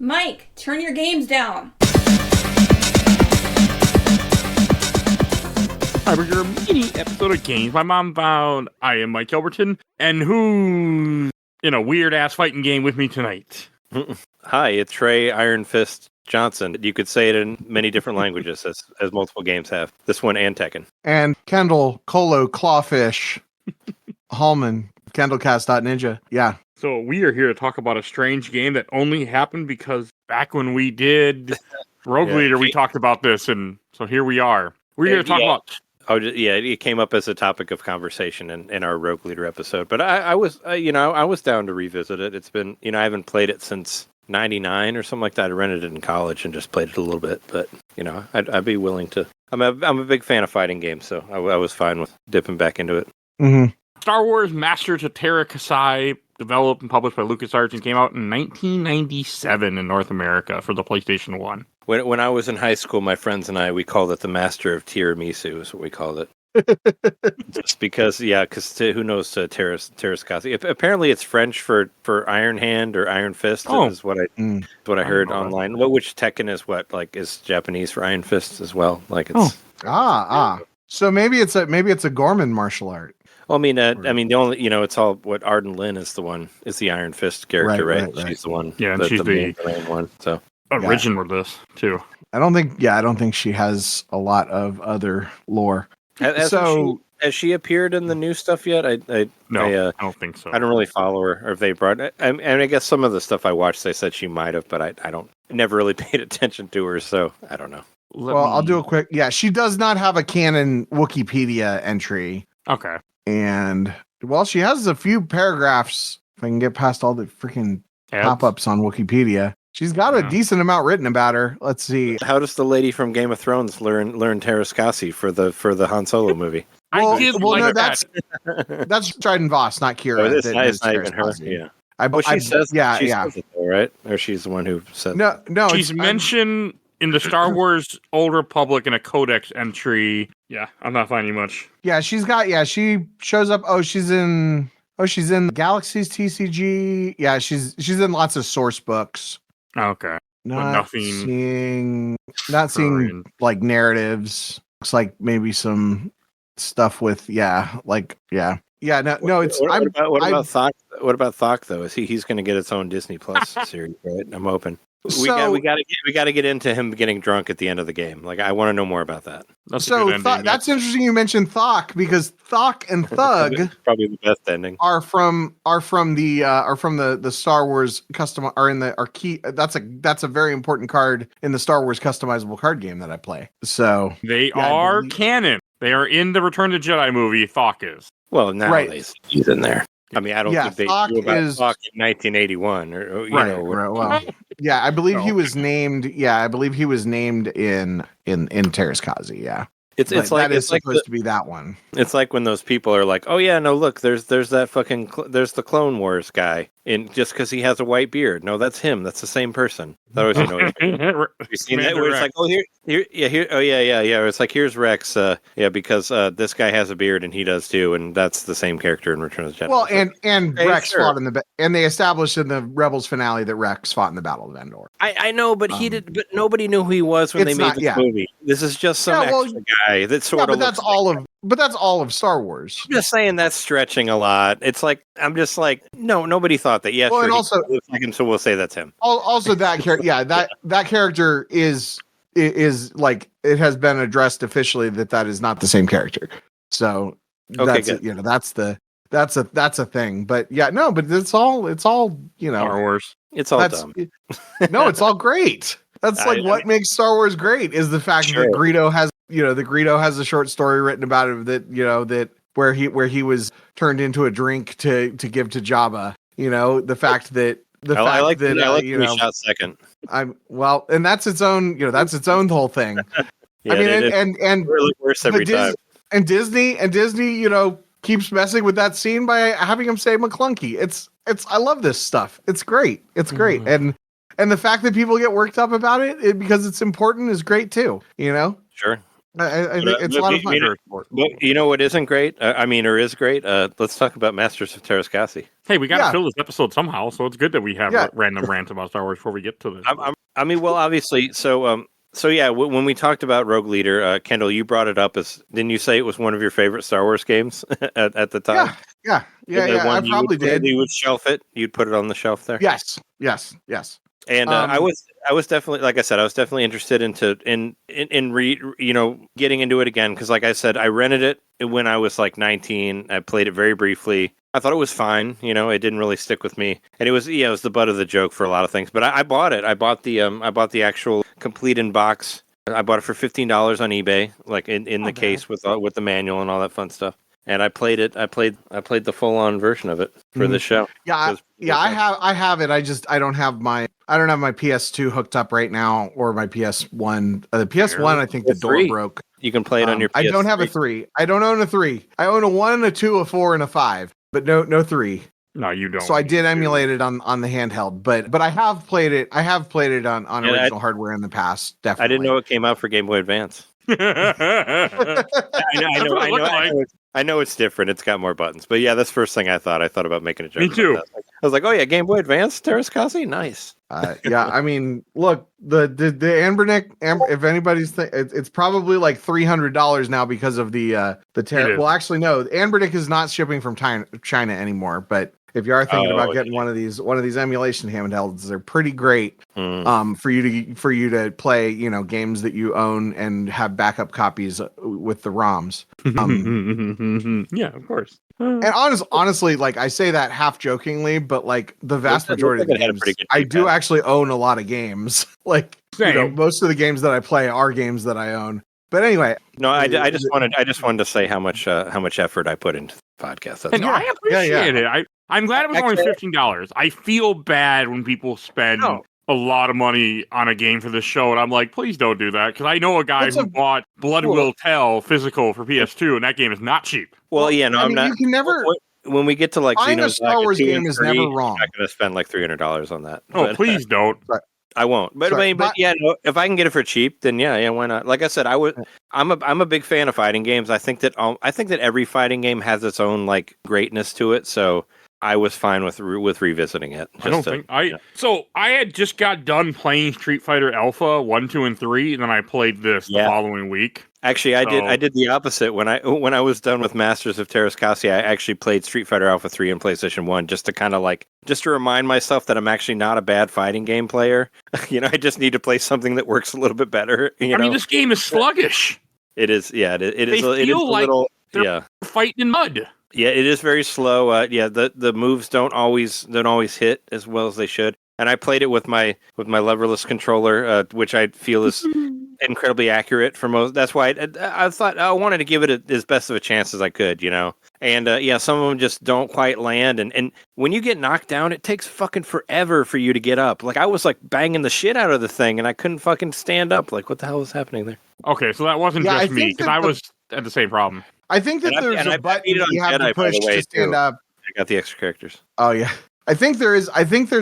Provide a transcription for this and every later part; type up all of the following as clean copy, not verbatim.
Mike, turn your games down. Hi, we're your mini episode of Games My Mom Found. I am Mike Albertin, and who's in a weird-ass fighting game with me tonight? Hi, it's Trey Iron Fist Johnson. You could say it in many different languages, as multiple games have. This one and Tekken. And Kendall, Colo, Clawfish, Halman, KendallCast.ninja. Yeah. So we are here to talk about a strange game that only happened because back when we did Rogue Leader, we talked about this, and so here we are. We're here to talk about... Oh, yeah, it came up as a topic of conversation in our Rogue Leader episode. But I was down to revisit it. It's been, I haven't played it since 99 or something like that. I rented it in college and just played it a little bit. But, I'd be willing to... I'm a big fan of fighting games, so I was fine with dipping back into it. Mm-hmm. Star Wars Masters of Tera, developed and published by LucasArts, and came out in 1997 in North America for the PlayStation 1. When I was in high school, my friends and we called it the Master of Tiramisu, is what we called it. Just because, who knows Terrascasi? Apparently, it's French for Iron Hand or Iron Fist. Is what I heard online. Which Tekken is is Japanese for Iron Fist as well. Like it's So maybe it's a Gorman martial art. Well, the only it's all what Arden Lin is the Iron Fist character, right? She's the one. Yeah, and she's the main one. So original of this too. I don't think she has a lot of other lore. Has she appeared in the new stuff yet? I don't think so. I don't really follow her, or if they brought. I guess some of the stuff I watched, they said she might have, but I don't. Never really paid attention to her, so I don't know. I'll do a quick. Yeah, she does not have a canon Wikipedia entry. Okay. And she has a few paragraphs. If I can get past all the freaking pop-ups on Wikipedia, she's got a decent amount written about her. Let's see. How does the lady from Game of Thrones learn Terrascasi for the Han Solo movie? That's Dryden Voss, not Kira. It's not even her. Yeah. She says it though, right? Or she's the one who says no. She's mentioned in the Star Wars Old Republic in a Codex entry. Yeah, I'm not finding much. Yeah, she shows up. She's in Galaxy's TCG. Yeah, she's in lots of source books. Okay. Not seeing like narratives. Looks like maybe some stuff with No, it's what about Thok? What about Thok though? Is he's going to get its own Disney Plus series, right? I'm hoping. We got to get into him getting drunk at the end of the game. Like I want to know more about that. That's interesting. You mentioned Thok because Thok and Thug probably the best ending are from the Star Wars custom are in the key. That's a very important card in the Star Wars customizable card game that I play. So they are canon. They are in the Return to Jedi movie. Thok is nowadays he's in there. I mean, I don't think they knew about Thok in 1981, or right. Well, yeah, I believe he was named. Yeah, I believe he was named in Terrascasi. Yeah, it's supposed to be that one. It's like when those people are like, "Oh yeah, no, look, there's that fucking there's the Clone Wars guy, and just because he has a white beard, no, that's him. That's the same person." That was you seen that? Where it's like, oh it's like here's Rex, because this guy has a beard and he does too, and that's the same character in Return of the Jedi. Well, and Rex fought and they established in the Rebels finale that Rex fought in the Battle of Endor. I know, but but nobody knew who he was when they made this movie. This is just some extra guy that sort of. But that's all of Star Wars. I'm just saying that's stretching a lot. It's like I'm just like nobody thought that. Yeah, and also so we'll say that's him. Also, that character, that character is like it has been addressed officially that is not the same character. So that's that's a thing. But but it's all Star Wars. It's all dumb. No, it's all great. That's what makes Star Wars great is the fact that Greedo has Greedo has a short story written about it that where he was turned into a drink to give to Jabba. The fact that I like that shot second. And that's its own that's its own whole thing. Yeah, I mean, and really worse every time. And Disney keeps messing with that scene by having him say McClunky. It's I love this stuff. It's great. It's great. And the fact that people get worked up about it because it's important is great too. Sure. I think it's a lot of fun. But you know what isn't great? Or is great? Let's talk about Masters of Terrascasi. Hey, we got to fill this episode somehow, so it's good that we have random rants about Star Wars before we get to this. Obviously, when we talked about Rogue Leader, Kendall, you brought it up didn't you say it was one of your favorite Star Wars games at the time? Yeah. I probably did. You would shelf it. You'd put it on the shelf there. Yes. And I was definitely, like I said, I was definitely interested in getting into it again because, like I said, I rented it when I was like 19. I played it very briefly. I thought it was fine. It didn't really stick with me, and it was the butt of the joke for a lot of things. But I bought it. I bought the actual complete in box. I bought it for $15 on eBay, like in the case with the manual and all that fun stuff. And I played it. I played the full on version of it for this show. Yeah, I have it. I don't have my PS2 hooked up right now or my PS1. The PS1, I think the door broke. You can play it on your PS3. I don't have a 3. I don't own a 3. I own a 1, a 2, a 4, and a 5, but no 3. No, you don't. So I did emulate it on the handheld, but I have played it. I have played it on original hardware in the past. Definitely. I didn't know it came out for Game Boy Advance. I know it's different. It's got more buttons, but yeah, that's the first thing I thought. I thought about making a joke. Me too. I was like, oh yeah, Game Boy Advance, Terrascasi, nice. I mean, look, the Anbernic, if anybody's it's probably like $300 now because of the Tera. Well, actually, no, Anbernic is not shipping from China anymore. But if you are thinking about getting one of these emulation handhelds, they're pretty great for you to play, games that you own and have backup copies with the ROMs. Yeah, of course. And honestly, like I say that half jokingly, but like the vast majority of the games, I do actually own a lot of games. Like most of the games that I play are games that I own. But anyway, no, I just wanted to say how much effort I put into the podcast. And I appreciate it. I'm glad it was only $15. I feel bad when people spend a lot of money on a game for this show, and I'm like, please don't do that, because I know a guy who bought Blood Will Tell physical for PS2, and that game is not cheap. Well, yeah, no, I'm not. You can never. When we get to like buying a Star Wars game is never wrong. I'm not going to spend like $300 on that. Oh, please don't. I won't. But if I can get it for cheap, then yeah, why not? Like I said, I'm a big fan of fighting games. I think that every fighting game has its own like greatness to it. So I was fine with revisiting it. So I had just got done playing Street Fighter Alpha 1, 2, and 3, and then I played this the following week. Actually, I did the opposite. When I was done with Masters of Terrascasi, I actually played Street Fighter Alpha 3 and PlayStation 1 just to remind myself that I'm actually not a bad fighting game player. I just need to play something that works a little bit better. I mean, this game is sluggish. It is. Yeah, it is. It is like a little. They're fighting in mud. Yeah, it is very slow. The moves don't always hit as well as they should. And I played it with my leverless controller, which I feel is incredibly accurate for most. That's why I thought I wanted to give it as best of a chance as I could, And some of them just don't quite land. And when you get knocked down, it takes fucking forever for you to get up. Like I was like banging the shit out of the thing, and I couldn't fucking stand up. Like what the hell was happening there? Okay, so that wasn't just me because I was at the same problem. I think that there's a button you have to push to stand up. I got the extra characters. Oh yeah. I think there's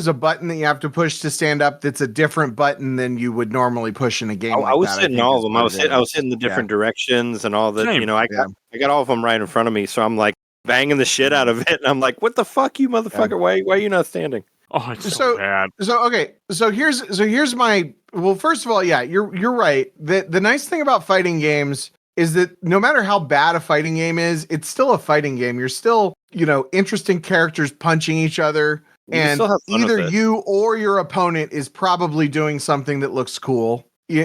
a button that you have to push to stand up that's a different button than you would normally push in a game. I was hitting all of them. I was hitting the different directions and all that. I got all of them right in front of me, so I'm like banging the shit out of it, and I'm like, "What the fuck, you motherfucker? Yeah. Why are you not standing?" Oh, it's so bad. So here's my. Well, first of all, yeah, you're right. The nice thing about fighting games is that no matter how bad a fighting game is, it's still a fighting game. You're still, interesting characters punching each other, and either you or your opponent is probably doing something that looks cool. I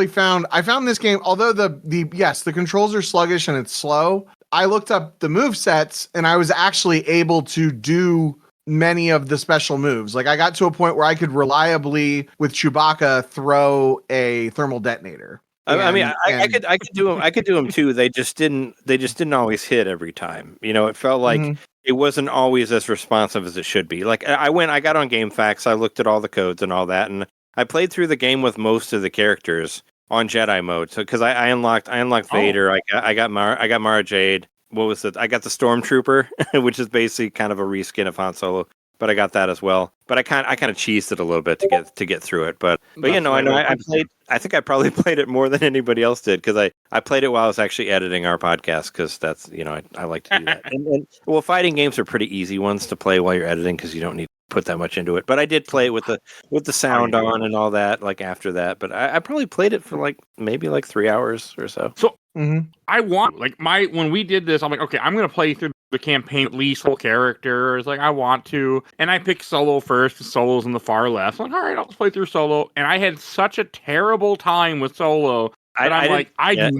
found this game, although the controls are sluggish and it's slow. I looked up the move sets, and I was actually able to do many of the special moves. Like I got to a point where I could reliably, with Chewbacca, throw a thermal detonator. I could do them. I could do them too. They just didn't always hit every time. It felt like it wasn't always as responsive as it should be. Like I got on GameFAQs. I looked at all the codes and all that, and I played through the game with most of the characters on Jedi mode. So because I unlocked Vader, I got Mara Jade. What was it? I got the Stormtrooper, which is basically kind of a reskin of Han Solo. but I got that as well. But I kind of cheesed it a little bit to get through it. But you know, I played. I think I probably played it more than anybody else did because I played it while I was actually editing our podcast because that's, you know, I like to do that. and well, fighting games are pretty easy ones to play while you're editing because you don't need to put that much into it. But I did play it with the sound on and all that, like after that. But I probably played it for like maybe like 3 hours or so. So I want when we did this, I'm like, okay, I'm gonna play through the campaign at least full characters. Like I want to, and I picked solo first because solo's in the far left. I'm like, all right, I'll just play through solo. And I had such a terrible time with solo. I do not.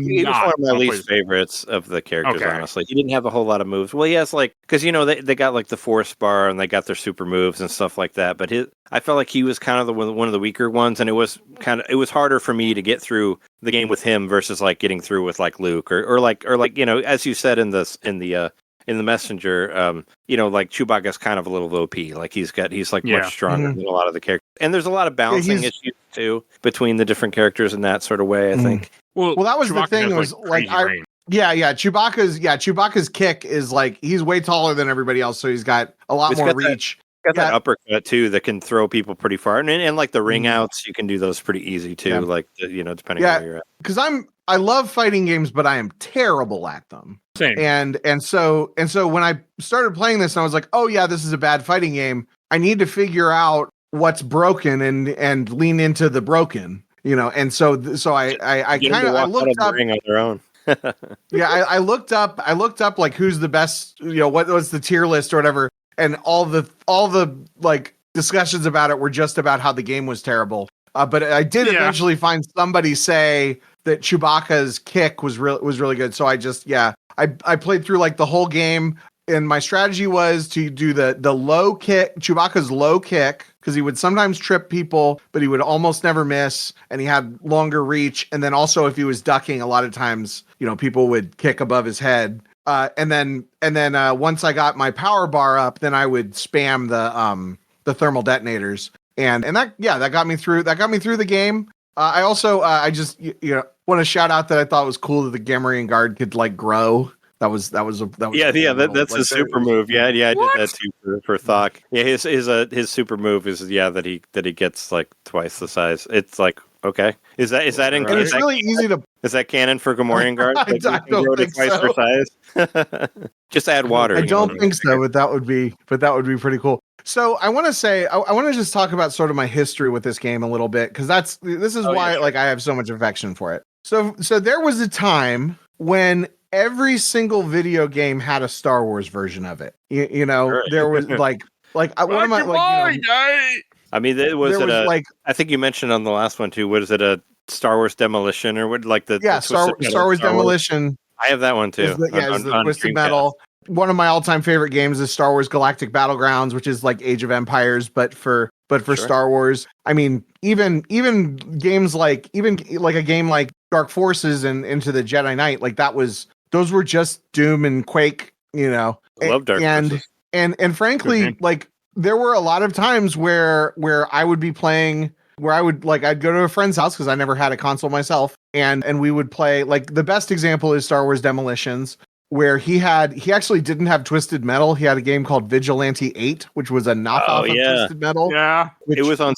He was one of my least favorites of the characters, honestly. He didn't have a whole lot of moves. Well, he has because you know they got like the force bar and they got their super moves and stuff like that. But I felt like he was kind of one of the weaker ones, and it was harder for me to get through the game with him versus like getting through with like Luke or like you know, as you said in the messenger, you know, like Chewbacca's kind of a little OP. Like he's much stronger than a lot of the characters, and there's a lot of balancing issues too between the different characters in that sort of way. I think. Well, that was Chewbacca the thing. Was like Chewbacca's kick is like he's way taller than everybody else, so he's got a lot more reach. Got that uppercut too that can throw people pretty far, and like the ring outs, you can do those pretty easy too. Yeah. Like you know, depending on where you're at. Because I love fighting games, but I am terrible at them. Same. And so when I started playing this, I was like, oh yeah, this is a bad fighting game. I need to figure out what's broken and lean into the broken, you know. And so I looked up ring on their own. I looked up like who's the best, you know, what was the tier list or whatever. And all the like discussions about it were just about how the game was terrible. But I did eventually find somebody say that Chewbacca's kick was really good. So I played through like the whole game, and my strategy was to do the low kick, Chewbacca's low kick, because he would sometimes trip people, but he would almost never miss, and he had longer reach. And then also if he was ducking, a lot of times, you know, people would kick above his head. And then once I got my power bar up, then I would spam the thermal detonators, and that got me through the game. I also I just want to shout out that I thought it was cool that the Gamorrean guard could like grow. That was that's his super move. Yeah, I did that too for Thok. Yeah, his super move is that he gets like twice the size. It's like, okay, is that in? And it's really easy to. Is that canon for Gamorrean guard? I don't think twice so. Size? Just add water. I don't think so, but that would be pretty cool. So I want to say I want to just talk about sort of my history with this game a little bit, because this is why like I have so much affection for it. So there was a time when every single video game had a Star Wars version of it. You know, right. There was like one of my I mean, I think you mentioned on the last one too. What is it, a Star Wars Demolition or what? Like Star Wars Demolition. I have that one too. Is the Twisted Metal. One of my all-time favorite games is Star Wars Galactic Battlegrounds, which is like Age of Empires, but for Star Wars. I mean, even games like a game like Dark Forces and Into the Jedi Knight, like those were just Doom and Quake, you know. I love Dark Forces. And frankly, like there were a lot of times where I would be playing, where I'd go to a friend's house because I never had a console myself, and we would play. Like the best example is Star Wars Demolitions, where he actually didn't have Twisted Metal. He had a game called Vigilante 8, which was a knockoff of Twisted Metal. Yeah, it was on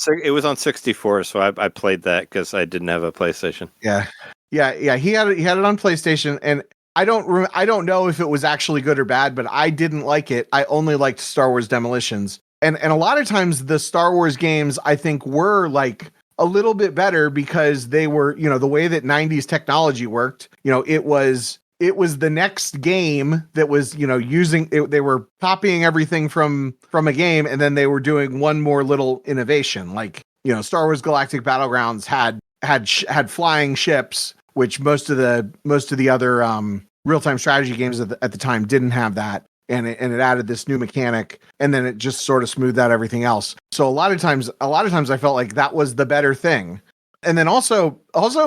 64, so I played that because I didn't have a PlayStation. Yeah. He had it on PlayStation, and I don't know if it was actually good or bad, but I didn't like it. I only liked Star Wars Demolitions, and a lot of times the Star Wars games I think were like a little bit better because they were, you know, the way that 90s technology worked. You know, it was the next game that was, you know, using it, they were copying everything from a game, and then they were doing one more little innovation. Like, you know, Star Wars Galactic Battlegrounds had flying ships, which most of the other real-time strategy games at the time didn't have that, and it added this new mechanic, and then it just sort of smoothed out everything else. So a lot of times I felt like that was the better thing. And then also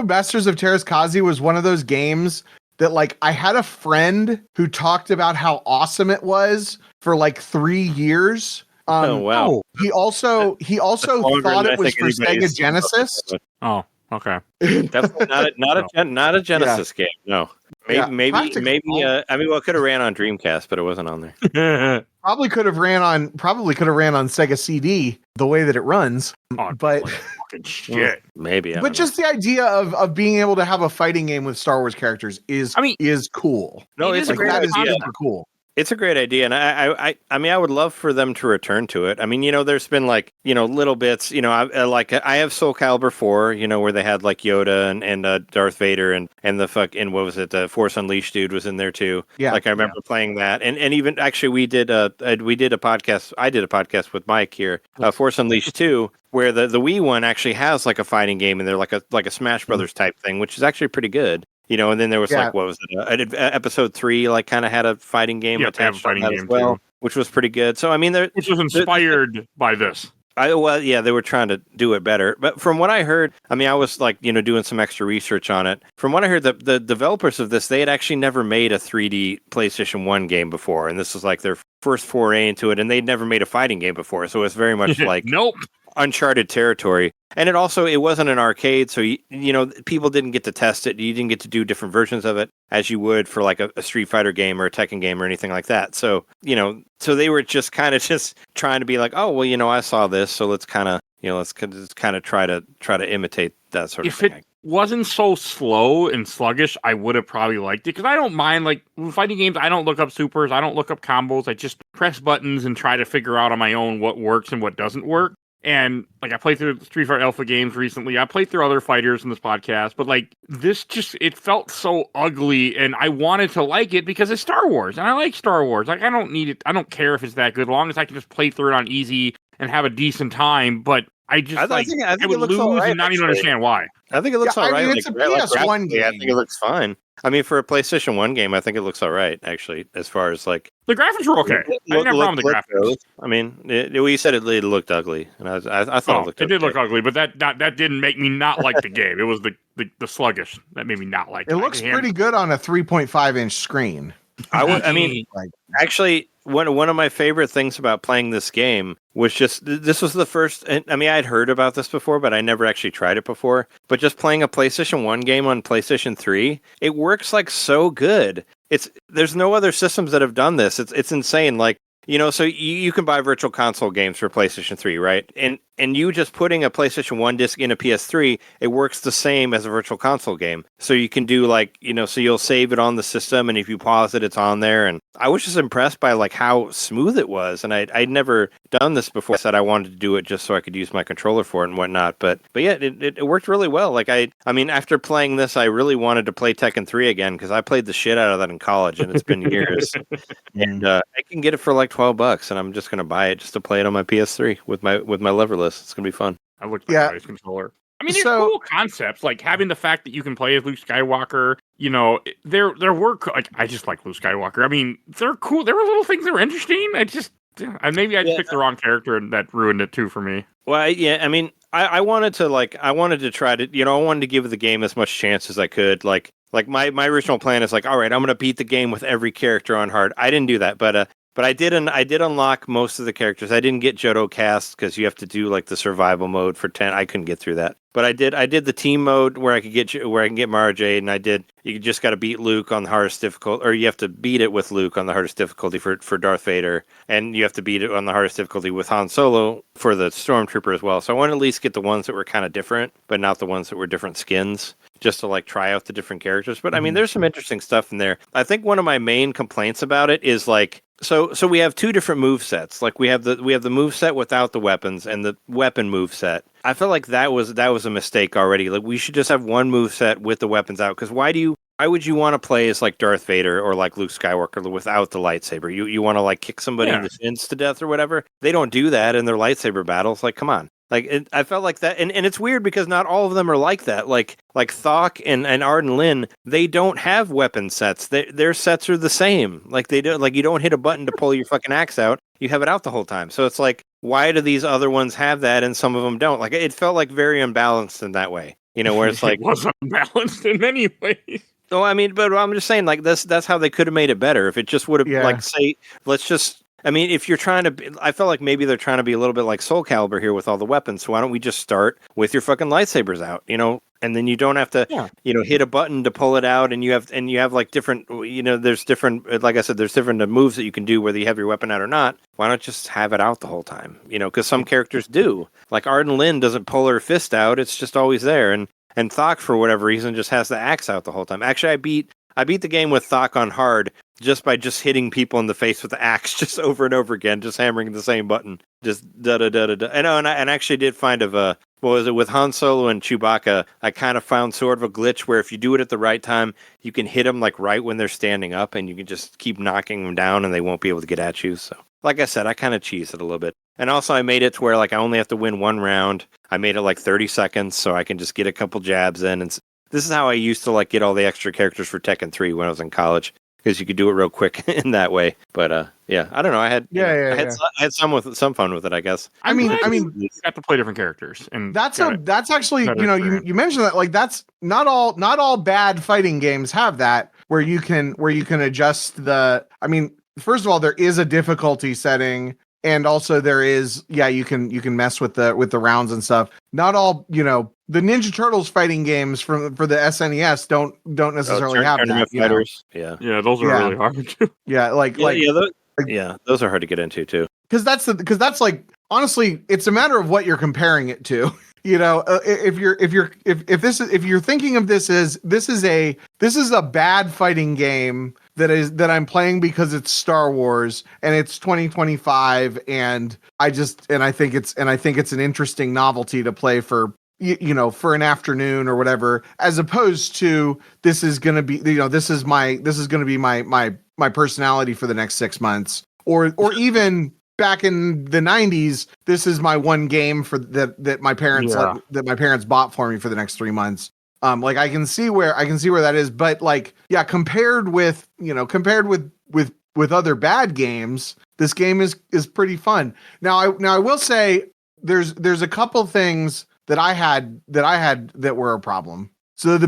Masters of Terra's Kazi was one of those games that like I had a friend who talked about how awesome it was for like 3 years. Oh wow! He also thought it was for Sega Genesis. Oh, okay. Definitely not a Genesis game. No. Maybe. I mean, well, it could have ran on Dreamcast, but it wasn't on there. Probably could have ran on Sega CD the way that it runs. But fucking shit. Maybe. But just the idea of being able to have a fighting game with Star Wars characters is cool. No, it's a great idea. Super cool. It's a great idea, and I mean, I would love for them to return to it. I mean, there's been little bits. I have Soul Calibur 4, where they had like Yoda and Darth Vader and what was it? The Force Unleashed dude was in there too. Yeah, I remember playing that, and even actually we did a podcast. I did a podcast with Mike here, Force Unleashed 2. Where the Wii one actually has like a fighting game in there, like a Smash Brothers type thing, which is actually pretty good. And then there was what was it? Episode 3, like kind of had a fighting game attached to that as well, which was pretty good. So I mean, which was inspired by this. They were trying to do it better. But from what I heard, I mean, I was like, doing some extra research on it. From what I heard, the developers of this, they had actually never made a 3D PlayStation 1 game before, and this was like their first foray into it, and they'd never made a fighting game before, so it's very much like nope. Uncharted territory. And it wasn't an arcade, so people didn't get to test it. You didn't get to do different versions of it as you would for like a Street Fighter game or a Tekken game or anything like that. So so they were just kind of just trying to be like, oh well, I saw this, so let's kind of try to imitate that sort of thing. If it wasn't so slow and sluggish, I would have probably liked it, because I don't mind like fighting games. I don't look up supers, I don't look up combos. I just press buttons and try to figure out on my own what works and what doesn't work. And like I played through Street Fighter Alpha games recently. I played through other fighters in this podcast, but like this it felt so ugly, and I wanted to like it because it's Star Wars, and I like Star Wars. Like I don't need it. I don't care if it's that good, as long as I can just play through it on easy and have a decent time. But I just I would lose and not even understand why. I think it looks all right. I mean, it's a PS1 game. I think it looks fine. I mean, for a PlayStation 1 game, I think it looks all right, actually, as far as like... The graphics were okay. I didn't have a problem with the graphics. I mean, you said it looked ugly, and I thought it looked okay. It did look ugly, but that didn't make me not like the game. It was the sluggish that made me not like it. It looks pretty good on a 3.5-inch screen. Actually, one of my favorite things about playing this game was just, this was the first, I mean, I'd heard about this before, but I never actually tried it before. But just playing a PlayStation 1 game on PlayStation 3, it works like so good. There's no other systems that have done this. It's insane. Like, so you can buy virtual console games for PlayStation 3, right? And you just putting a PlayStation 1 disc in a PS3, it works the same as a virtual console game. So you can do like, so you'll save it on the system, and if you pause it, it's on there. And I was just impressed by like how smooth it was. And I'd never done this before. I said I wanted to do it just so I could use my controller for it and whatnot. But yeah, it worked really well. Like I mean, after playing this, I really wanted to play Tekken 3 again, because I played the shit out of that in college, and it's been years. And I can get it for like $12, and I'm just going to buy it just to play it on my PS3 with my leverless. It's gonna be fun. I looked at my controller. I mean, there's cool concepts, like having the fact that you can play as Luke Skywalker. There were like, I just like Luke Skywalker. I mean, they're cool. There were little things that were interesting. Maybe I picked the wrong character, and that ruined it too for me. Well, yeah. I mean, I wanted to try to, I wanted to give the game as much chance as I could. Like my original plan is like, all right, I'm gonna beat the game with every character on hard. I didn't do that, but I did unlock most of the characters. I didn't get Johto cast because you have to do like the survival mode for 10. I couldn't get through that. But I did the team mode where I can get Mara Jade, and you just got to beat Luke on the hardest difficulty, or you have to beat it with Luke on the hardest difficulty for Darth Vader, and you have to beat it on the hardest difficulty with Han Solo for the Stormtrooper as well. So I want to at least get the ones that were kind of different, but not the ones that were different skins, just to like try out the different characters. But I mean, there's some interesting stuff in there. I think one of my main complaints about it is like, so we have two different move sets. Like we have the move set without the weapons and the weapon move set. I feel like that was a mistake already. Like we should just have one move set with the weapons out. Because why would you want to play as like Darth Vader or like Luke Skywalker without the lightsaber? You want to like kick somebody in the shins to death or whatever? They don't do that in their lightsaber battles. Like, come on. Like I felt like that, and it's weird because not all of them are like that. Like Thok and Arden Lin, they don't have weapon sets. Their sets are the same. Like they do. Like you don't hit a button to pull your fucking axe out. You have it out the whole time. So it's like, why do these other ones have that and some of them don't? Like it felt like very unbalanced in that way. Where it's like it was unbalanced in many ways. No, I mean, but I'm just saying, like that's how they could have made it better. If it just would have like say, let's just. I mean, if you're trying to, I felt like maybe they're trying to be a little bit like Soul Calibur here with all the weapons. So why don't we just start with your fucking lightsabers out, and then you don't have to, hit a button to pull it out, and you have like different, there's different, like I said, there's different moves that you can do whether you have your weapon out or not. Why not just have it out the whole time? Because some characters do. Like Arden Lynn doesn't pull her fist out; it's just always there, and Thok for whatever reason just has the axe out the whole time. Actually, I beat the game with Thok on hard just by just hitting people in the face with the axe just over and over again, just hammering the same button, just da da da da da. And I actually did find with Han Solo and Chewbacca, I kind of found sort of a glitch where if you do it at the right time, you can hit them like right when they're standing up, and you can just keep knocking them down, and they won't be able to get at you. So, like I said, I kind of cheesed it a little bit. And also, I made it to where like I only have to win one round. I made it like 30 seconds, so I can just get a couple jabs in. And this is how I used to like get all the extra characters for Tekken 3 when I was in college, because you could do it real quick in that way. But I don't know. I had I had some fun with it, I guess. I mean, you got to play different characters, and that's actually you mentioned that, like, that's not all bad fighting games have that where you can adjust the. I mean, first of all, there is a difficulty setting. And also there is, you can mess with the rounds and stuff. Not all, the Ninja Turtles fighting games for the SNES don't necessarily have that. Fighters. Yeah, those are really hard too. Yeah, those are hard to get into too. Because that's like, honestly, it's a matter of what you're comparing it to. If you're thinking of this as this is a bad fighting game that I'm playing because it's Star Wars and it's 2025 and I think it's an interesting novelty to play for for an afternoon or whatever, as opposed to this is going to be this is going to be my personality for the next 6 months, or even back in the 90s, this is my one game for that my parents that my parents bought for me for the next 3 months. Like I can see where that is, but like, compared with other bad games, this game is pretty fun. Now I will say there's a couple things that I had that were a problem. So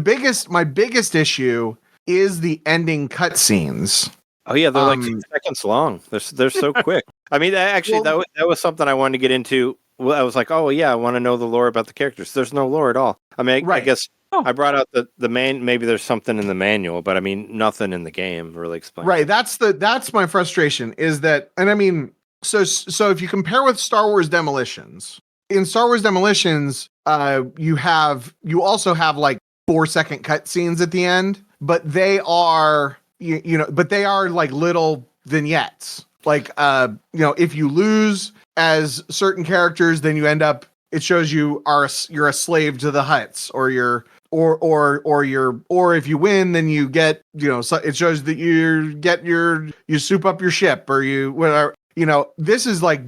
my biggest issue is the ending cutscenes. Oh yeah, they're like 2 seconds long. They're so quick. I mean, actually, that was something I wanted to get into. Well, I was like, oh yeah, I want to know the lore about the characters. There's no lore at all. I mean, I guess I brought out the main. Maybe there's something in the manual, but I mean, nothing in the game really explains. Right. That's my frustration. Is that, and I mean, so if you compare with Star Wars Demolitions, in Star Wars Demolitions, you also have like 4-second cutscenes at the end, but they are they are like little vignettes. Like if you lose as certain characters, then you end up. It shows you're a slave to the Hutts, or if you win, then you get so it shows that you soup up your ship, or you whatever. This is like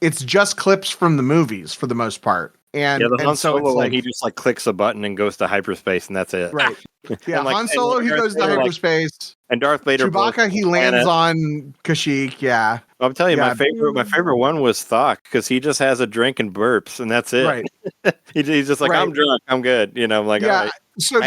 it's just clips from the movies for the most part. And the Han so Solo, he just like clicks a button and goes to hyperspace, and that's it. Right. Yeah, Han Solo, he goes to hyperspace. And Darth Vader. Chewbacca, he lands on Kashyyyk. Yeah. I'm telling you, my favorite one was Thok, because he just has a drink and burps, and that's it. Right. He's just like, I'm drunk, I'm good. I'm like, yeah. All right. So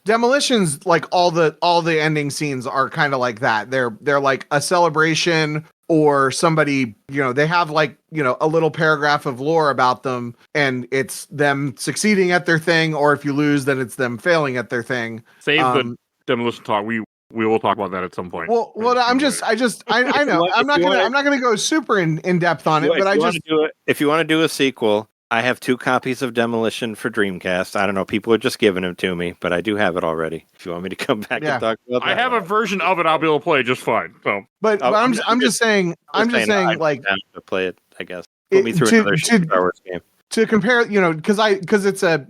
demolitions, like all the ending scenes are kind of like that. They're like a celebration, or somebody, they have like, a little paragraph of lore about them, and it's them succeeding at their thing, or if you lose, then it's them failing at their thing. Save the demolition talk. We will talk about that at some point. Well, I know I'm not gonna go super in depth on it, but if you want to do a sequel, I have 2 copies of Demolition for Dreamcast. I don't know, people are just giving them to me, but I do have it already. If you want me to come back and talk about that, I have a version of it. I'll be able to play just fine. So, but I'm just saying, like, to play it. I guess put me through another Star Wars game to compare. Because it's a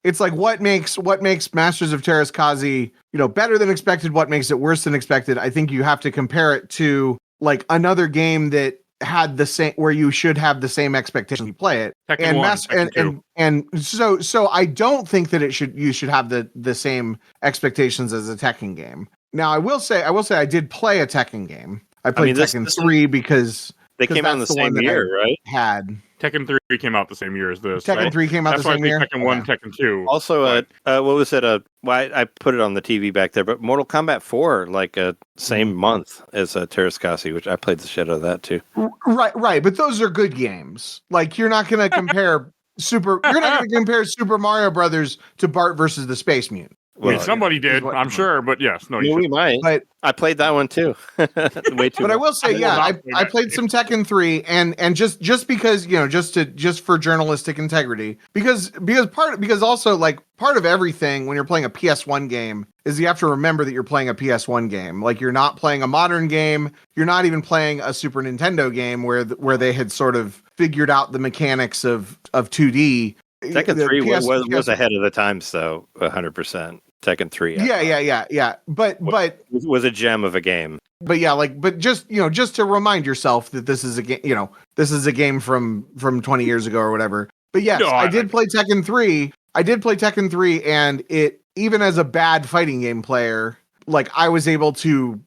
it's like what makes Masters of Terra's Kazi better than expected. What makes it worse than expected? I think you have to compare it to like another game that had the same, where you should have the same expectation you play it. So I don't think that you should have the same expectations as a Tekken game. Now I will say I did play a Tekken game. I played Tekken 3 because they came out in the same year, right? Tekken 3 came out the same year as this. Tekken 3 came out the same year. Tekken 1, Tekken 2. Also, what was it? I put it on the TV back there, but Mortal Kombat 4, like same month as Terra's Kazi, which I played the shit out of that too. Right. But those are good games. Like, you're not going to compare. You're not going to compare Super Mario Brothers to Bart versus the Space Mutant. Well, somebody did, I'm sure, but yes, no, we might. But I played that one too. Way too. But I will say, I played some Tekken 3, and just because just for journalistic integrity, because also like part of everything when you're playing a PS1 game is you have to remember that you're playing a PS1 game. Like you're not playing a modern game, you're not even playing a Super Nintendo game where they had sort of figured out the mechanics of 2D. Tekken 3 was ahead of the times, so 100%. Tekken 3. Yeah. But was a gem of a game. But yeah, but just to remind yourself that this is a game, this is a game from 20 years ago or whatever. But yes, I did play Tekken 3. I did play Tekken 3, and it, even as a bad fighting game player, like I was able to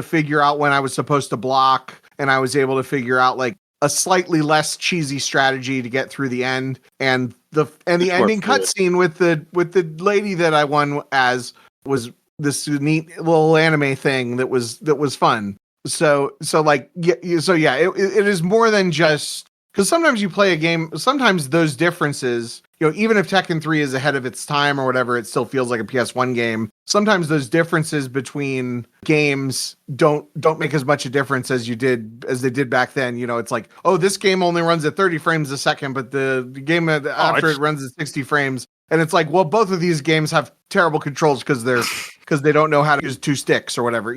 figure out when I was supposed to block, and I was able to figure out like a slightly less cheesy strategy to get through the end, and the ending cutscene with the lady that I won as was this neat little anime thing that was fun. So it is more than just, because sometimes you play a game, sometimes those differences, even if Tekken 3 is ahead of its time or whatever, it still feels like a PS1 game. Sometimes those differences between games don't make as much a difference as they did back then. It's like, oh, this game only runs at 30 frames a second, but the game after it runs at 60 frames. And it's like, well, both of these games have terrible controls because they don't know how to use two sticks or whatever,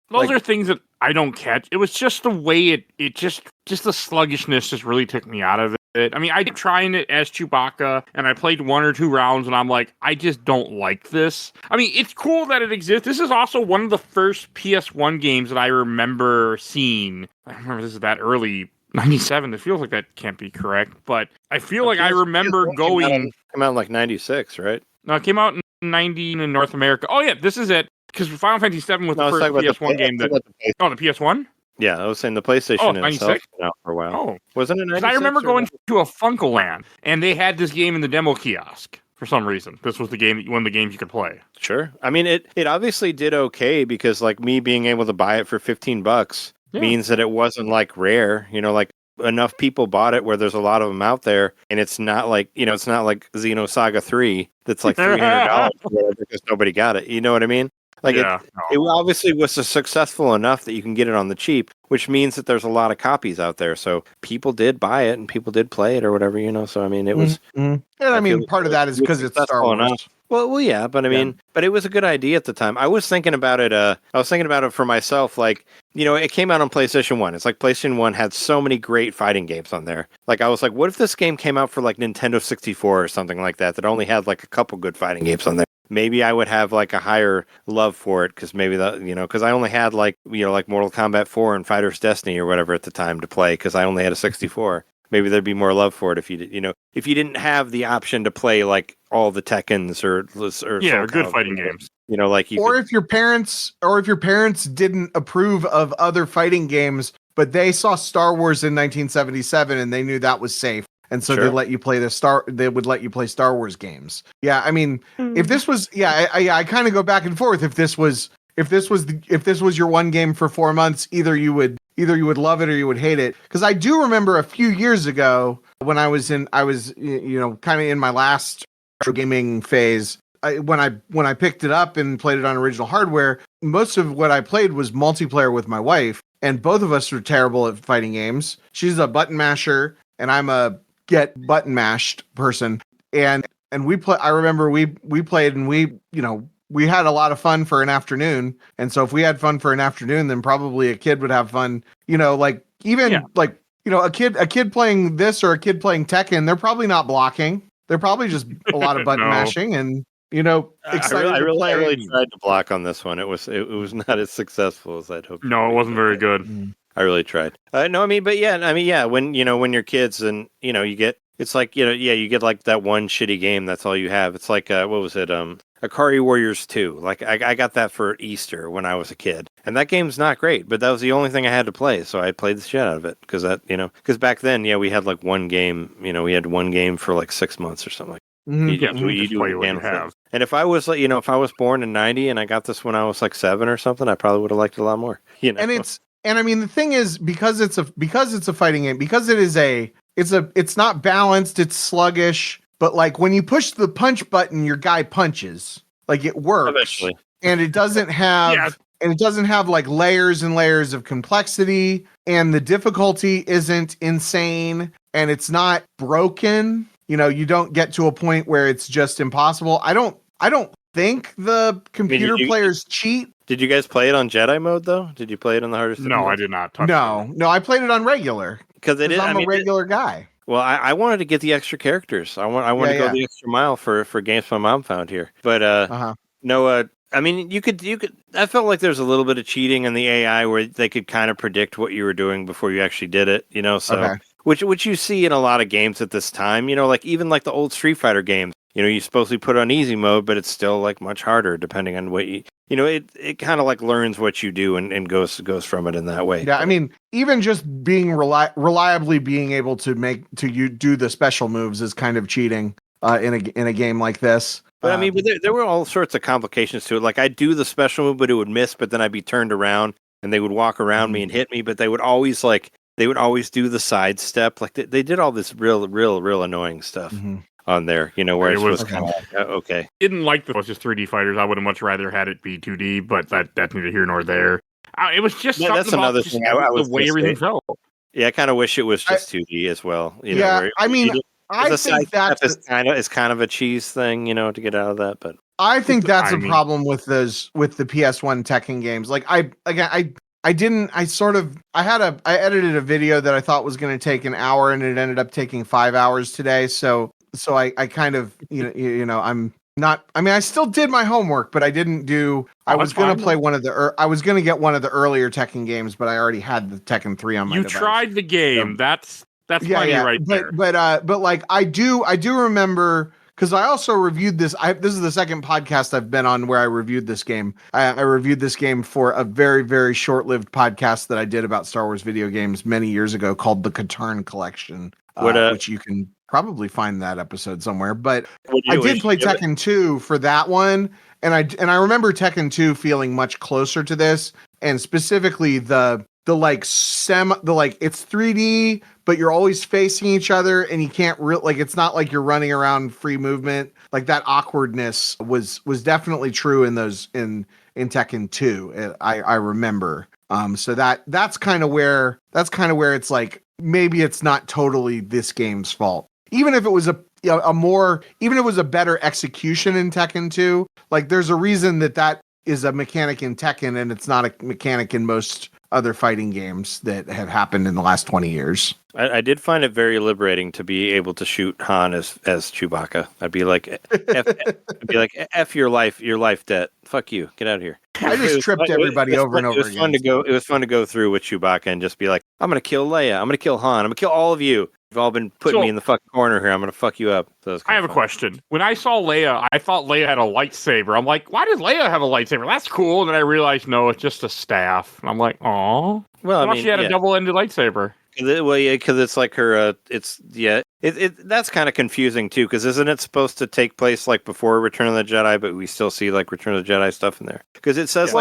Those are things that I don't catch. It was just the way it just the sluggishness just really took me out of it. I mean, I did trying it as Chewbacca, and I played 1 or 2 rounds, and I'm like, I just don't like this. I mean, it's cool that it exists. This is also one of the first PS1 games that I remember seeing. I remember this is that early 97. It feels like that can't be correct, but I feel like I remember going. Came out in like 96, right? No, it came out in 90 in North America. Oh yeah, this is it. Because Final Fantasy VII was the first PS1 game that. Oh, the PS1? Yeah, I was saying the PlayStation itself been out for a while. Oh, wasn't it 96? I remember going to a Funkoland, and they had this game in the demo kiosk for some reason. This was one of the games you could play. Sure. I mean, it obviously did okay because like me being able to buy it for $15 means that it wasn't like rare. Like enough people bought it where there's a lot of them out there, and it's not like it's not like Xenosaga 3 that's like $300 because nobody got it. You know what I mean? Like it obviously was successful enough that you can get it on the cheap, which means that there's a lot of copies out there. So people did buy it and people did play it or whatever, So I mean, it was. And I mean, part of that is because it's Star Wars. Enough. Well, yeah, but I mean, but it was a good idea at the time. I was thinking about it. I was thinking about it for myself. Like, it came out on PlayStation 1. It's like PlayStation 1 had so many great fighting games on there. Like, I was like, what if this game came out for like Nintendo 64 or something like that only had like a couple good fighting games on there? Maybe I would have like a higher love for it because maybe because I only had like Mortal Kombat 4 and Fighter's Destiny or whatever at the time to play because I only had a 64. Maybe there'd be more love for it if you did, if you didn't have the option to play like all the Tekkens or good fighting games. If your parents didn't approve of other fighting games, but they saw Star Wars in 1977 and they knew that was safe. And so they let you play they would let you play Star Wars games. Yeah, I mean, if this was, I kind of go back and forth. If this was your one game for 4 months, either you would love it or you would hate it. Because I do remember a few years ago when I was kind of in my last gaming phase. When I picked it up and played it on original hardware, most of what I played was multiplayer with my wife, and both of us were terrible at fighting games. She's a button masher, and I'm a get button mashed person, and we play. I remember we played and we had a lot of fun for an afternoon. And so if we had fun for an afternoon, then probably a kid would have fun. A kid playing this or a kid playing Tekken, they're probably not blocking. They're probably just a lot of button mashing and excited. I really tried to block on this one. It was not as successful as I'd hoped. No, it wasn't very good. I really tried. When you're kids and you get, it's like you get like that one shitty game. That's all you have. It's like what was it? Akari Warriors 2. Like I got that for Easter when I was a kid, and that game's not great, but that was the only thing I had to play, so I played the shit out of it because because back then we had like one game. We had one game for like 6 months or something. You do what you have. And if I was if I was born in 90 and I got this when I was like 7 or something, I probably would have liked it a lot more. And I mean, the thing is, because it's a fighting game, because it is a it's not balanced, it's sluggish, but like when you push the punch button, your guy punches. Like it works. Eventually. And it doesn't have like layers and layers of complexity, and the difficulty isn't insane, and it's not broken. You know, you don't get to a point where it's just impossible. I don't think the computer players cheat. Did you guys play it on Jedi mode though? Did you play it on the hardest? No, mode? I did not. No, I played it on regular because I'm a regular guy. Well, I wanted to get the extra characters. I want to go the extra mile for games my mom found here. But no, I mean, you could. I felt like there's a little bit of cheating in the AI where they could kind of predict what you were doing before you actually did it. You know, so which you see in a lot of games at this time. You know, like even like the old Street Fighter games. You know, you supposedly put on easy mode, but it's still like much harder depending on what you know. It kind of like learns what you do and goes from it in that way. Yeah, I mean, even just being reliably being able to you do the special moves is kind of cheating in a game like this. But I mean, but there were all sorts of complications to it. Like I'd do the special move, but it would miss. But then I'd be turned around, and they would walk around me and hit me. But they would always do the side step. Like they did all this real annoying stuff on there. You know, where it was kind of like, okay. Didn't like the just 3D fighters. I would have much rather had it be 2D, but that's neither here nor there. It was just that's another thing. The way everything felt. Yeah, I kind of wish it was just 2D as well. You know, where I mean. I think that's kind of a cheese thing, you know, to get out of that. But I think that's a problem with the PS1 Tekken games. Like I edited a video that I thought was going to take an hour, and it ended up taking 5 hours today. So I kind of I still did my homework, but I didn't do. I was going to play I was going to get one of the earlier Tekken games, but I already had the Tekken 3 on my device. You tried the game. That's funny right there. But like I do remember, because I also reviewed this. This is the second podcast I've been on where I reviewed this game. I reviewed this game for a very, very short-lived podcast that I did about Star Wars video games many years ago called the Katarn Collection, which you can probably find that episode somewhere. But I did play Tekken 2 for that one, and I remember Tekken 2 feeling much closer to this, and specifically the it's 3D, but you're always facing each other, and you can't it's not like you're running around free movement. Like that awkwardness was definitely true in Tekken 2. I remember. So that's kind of where it's like maybe it's not totally this game's fault. Even if it was even if it was a better execution in Tekken 2, like there's a reason that is a mechanic in Tekken, and it's not a mechanic in most other fighting games that have happened in the last 20 years. I did find it very liberating to be able to shoot Han as Chewbacca. I'd be like, F your life debt. Fuck you. Get out of here. I just tripped everybody over and over again. It was fun to go through with Chewbacca and just be like, I'm going to kill Leia. I'm going to kill Han. I'm going to kill all of you. You've all been putting me in the fucking corner here. I'm going to fuck you up. So I have a question. When I saw Leia, I thought Leia had a lightsaber. I'm like, why does Leia have a lightsaber? That's cool. And then I realized, no, it's just a staff. And I'm like, aw. Well, I thought she had a double-ended lightsaber. Because it's like her. That's kind of confusing too. Because isn't it supposed to take place like before Return of the Jedi, but we still see like Return of the Jedi stuff in there? Because it says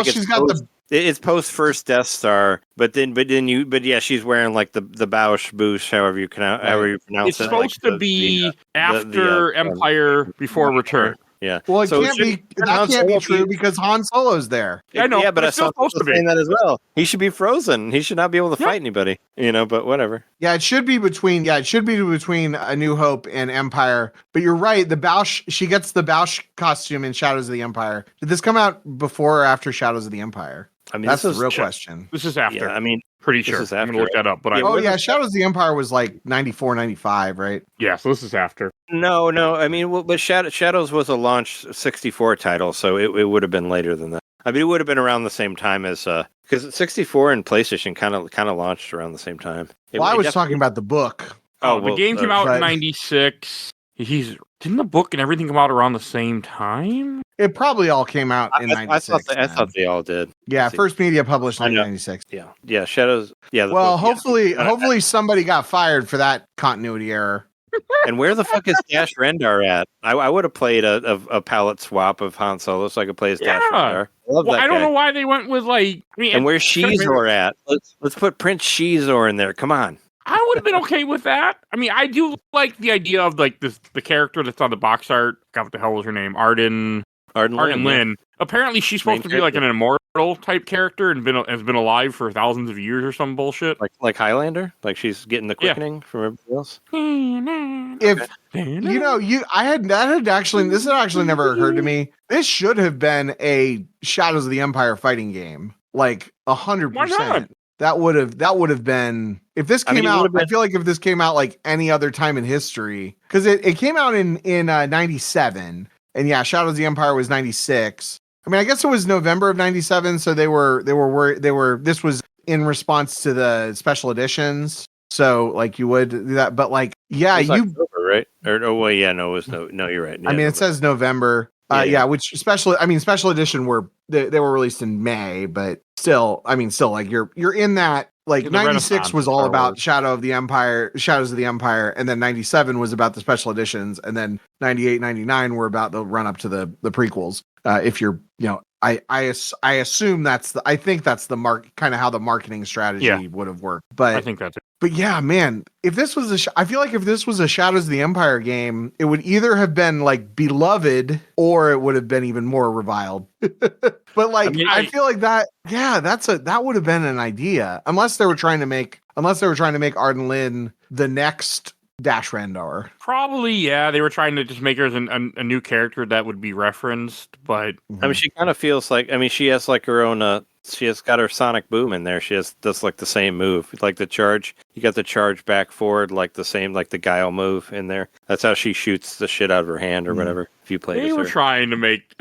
it's post first Death Star, but she's wearing like the boosh, however you pronounce it. It's supposed to be after Empire, before Return. Yeah. Well, that can't be true because Han Solo's there. I know. Yeah, but I saw supposed to be saying that as well. He should be frozen. He should not be able to fight anybody. You know, but whatever. Yeah, it should be between A New Hope and Empire. But you're right. The Bausch, she gets the Bausch costume in Shadows of the Empire. Did this come out before or after Shadows of the Empire? I mean, that's the real question. This is after. Yeah, I mean, pretty sure. I'm going to look that up. But Shadows of the Empire was like 94, 95, right? Yeah, so this is after. No. I mean, but Shadows was a launch 64 title, so it would have been later than that. I mean, it would have been around the same time as because 64 and PlayStation kind of launched around the same time. I was talking about the book. The game came out in 96. Didn't the book and everything come out around the same time? It probably all came out in 96. I thought they all did. Yeah, First Media published in 1996. Yeah, Shadows. Yeah. Well, hopefully somebody got fired for that continuity error. And where the fuck is Dash Rendar at? I would have played a palette swap of Han Solo so I could play as Dash Rendar. I don't know why they went with like. And where's Shizor at? Let's put Prince Shizor in there. Come on. I would have been okay with that. I mean, I do like the idea of like the character that's on the box art. God, what the hell was her name? Arden Lynn. Yeah. Apparently, she's supposed to be like an immortal type character and has been alive for thousands of years or some bullshit. Like Highlander, like she's getting the quickening from everybody else. If this had actually never occurred to me. This should have been a Shadows of the Empire fighting game, like 100%. That would have been if this came out. I feel like if this came out like any other time in history, because it came out in 97, and yeah, Shadows of the Empire was 96. I mean, I guess it was November of 97, so they were this was in response to the special editions. So like you would do that, but like October, right? Or no, you're right. Yeah, I mean, it says November. Which special edition they were released in May, but still like you're in that, like 96 was all about Shadows of the Empire, and then 97 was about the special editions, and then 98, 99 were about the run up to the prequels. If you're, I assume I think that's the kind of how the marketing strategy would have worked. But I think that's it. But yeah, man, if this was I feel like if this was a Shadows of the Empire game, it would either have been like beloved or it would have been even more reviled. But like, I feel like that would have been an idea, unless they were trying to make Arden Lynn the next Dash Rendar. Probably, yeah. They were trying to just make her as a new character that would be referenced, but I mean, she kind of feels like, she has like her own. She has got her sonic boom in there. She does like the same move, like the charge. You got the charge back forward, like the same, like the guile move in there. That's how she shoots the shit out of her hand or whatever. If you play, they were trying to make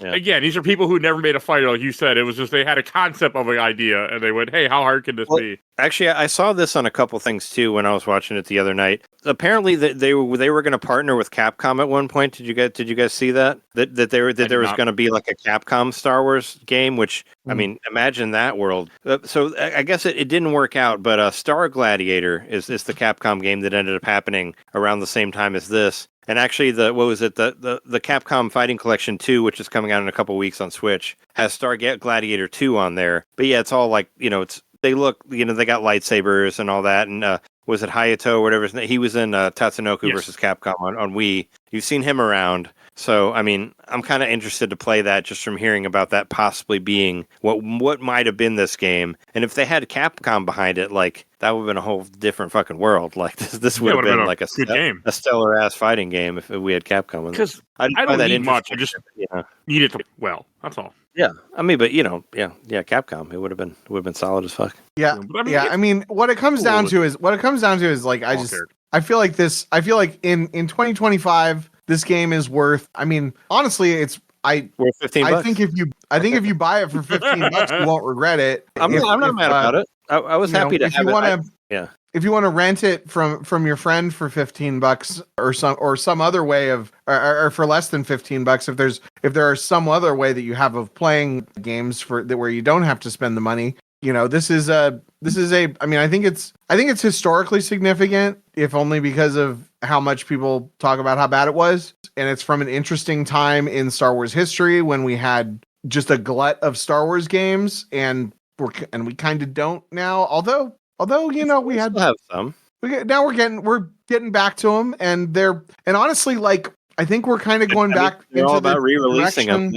again. These are people who never made a fighter, like you said. It was just they had a concept of an idea, and they went, "Hey, how hard can this be?" Actually, I saw this on a couple things too when I was watching it the other night. Apparently, they were going to partner with Capcom at one point. Did you guys see that? That there was going to be like a Capcom Star Wars game, which I mean, imagine that world. So I guess it didn't work out, but Star Gladiator is the Capcom game that ended up happening around the same time as this. And actually, the Capcom Fighting Collection 2, which is coming out in a couple weeks on Switch, has Star Gladiator 2 on there. But yeah, it's all like, they look, they got lightsabers and all that. And was it Hayato or whatever? He was in Tatsunoko versus Capcom on Wii. You've seen him around. So, I mean, I'm kind of interested to play that just from hearing about that possibly being what might have been this game. And if they had Capcom behind it, like, that would have been a whole different fucking world. Like, this would have been like a game, a stellar-ass fighting game if we had Capcom. Because I don't need much. I just need it to well. That's all. Yeah, I mean, but Capcom. It would have been solid as fuck. Yeah, I mean, what it comes down to is like I feel like in 2025 this game is worth. I mean, honestly, it's worth $15. I think if you buy it for $15, you won't regret it. I'm not mad about it. I was happy to have it. If you want to rent it from your friend for $15 or some other way of or for less than $15, if there are some other way that you have of playing games where you don't have to spend the money, this is a I mean, I think it's historically significant, if only because of how much people talk about how bad it was, and it's from an interesting time in Star Wars history when we had just a glut of Star Wars games, and we kind of don't now. Although we have some. We're getting back to them, and honestly, like, I think we're kind of going back into all about re-releasing them.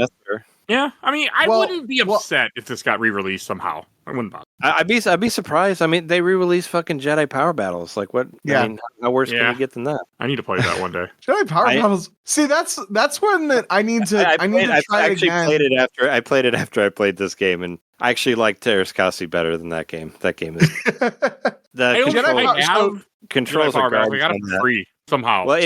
Yeah, I mean, I wouldn't be upset if this got re-released somehow. I wouldn't bother. I'd be surprised. I mean, they re-released fucking Jedi Power Battles. Like, what? Yeah. I mean, how worse can you get than that? I need to play that one day. Jedi Power Battles. See, that's one that I need to. I played it after I played this game, and I actually like Tera's Kasi better than that game. That game is. Controls are garbage. I got it for free somehow. Well,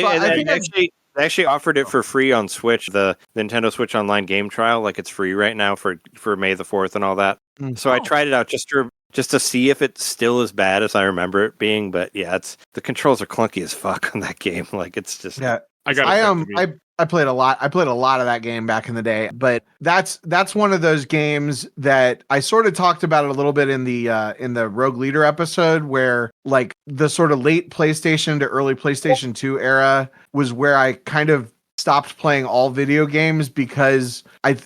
they actually offered it for free on Switch, the Nintendo Switch Online game trial. Like, it's free right now for May the 4th and all that. So I tried it out just to see if it's still as bad as I remember it being. But yeah, the controls are clunky as fuck on that game. Like, it's just I played a lot. I played a lot of that game back in the day, but that's one of those games that I sort of talked about it a little bit in the Rogue Leader episode, where like the sort of late PlayStation to early PlayStation 2 era was where I kind of stopped playing all video games because I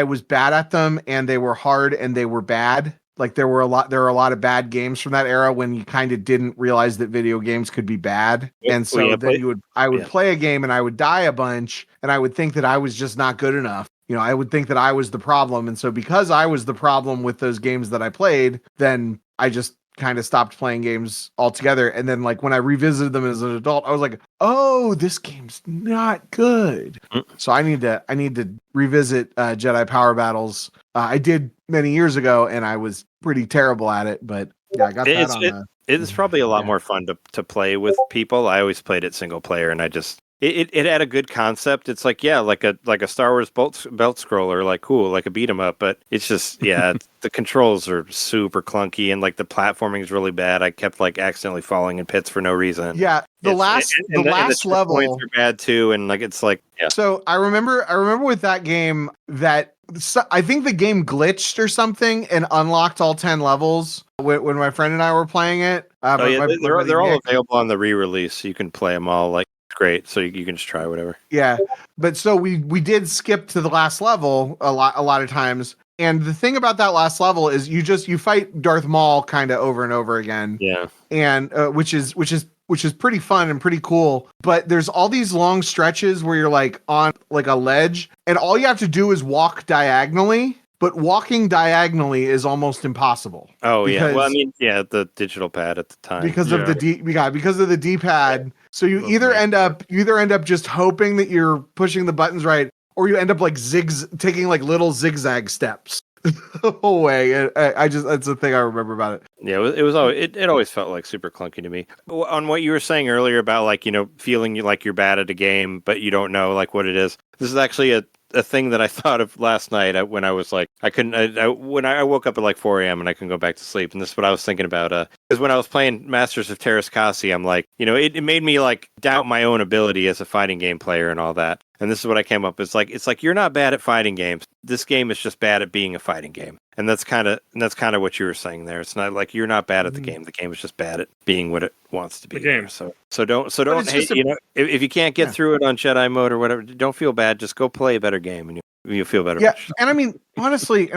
was bad at them, and they were hard and they were bad. Like there were a lot of bad games from that era when you kind of didn't realize that video games could be bad. And so then I would play a game and I would die a bunch and I would think that I was just not good enough. I would think that I was the problem. And so because I was the problem with those games that I played, then I just kind of stopped playing games altogether. And then like when I revisited them as an adult, I was like, oh, this game's not good. So I need to revisit Jedi Power Battles. I did many years ago and I was pretty terrible at it, but yeah, I got that it's probably a lot more fun to play with people. I always played it single player and I just it had a good concept. It's like like a Star Wars belt scroller, like cool, like a beat 'em up, but it's just the controls are super clunky and like the platforming is really bad. I kept like accidentally falling in pits for no reason. Yeah, the last level are bad too, and like it's like So I remember with that game that I think the game glitched or something and unlocked all 10 levels when my friend and I were playing it. They're all available on the re-release, so you can play them all. Like great, so you can just try whatever. Yeah, but so we did skip to the last level a lot of times. And the thing about that last level is you fight Darth Maul kind of over and over again. Yeah, and which is pretty fun and pretty cool. But there's all these long stretches where you're like on like a ledge, and all you have to do is walk diagonally. But walking diagonally is almost impossible. Oh yeah, well I mean the digital pad at the time because of the D-pad. So you either end up just hoping that you're pushing the buttons right, or you end up like taking like little zigzag steps the whole way. I just that's the thing I remember about it. Yeah, it always felt like super clunky to me. On what you were saying earlier about like feeling like you're bad at a game, but you don't know like what it is. This is actually a thing that I thought of last night when I was like, when I woke up at like 4 a.m. and I couldn't go back to sleep. And this is what I was thinking about. Because when I was playing Masters of Terrascasi, I'm like, it made me like doubt my own ability as a fighting game player and all that. And this is what I came up with. It's like you're not bad at fighting games. This game is just bad at being a fighting game. And that's kind of what you were saying there. It's not like you're not bad at the game. The game is just bad at being what it wants to be. The game. So don't hate. If you can't get through it on Jedi mode or whatever, don't feel bad. Just go play a better game, and you'll feel better. Yeah, and I mean honestly,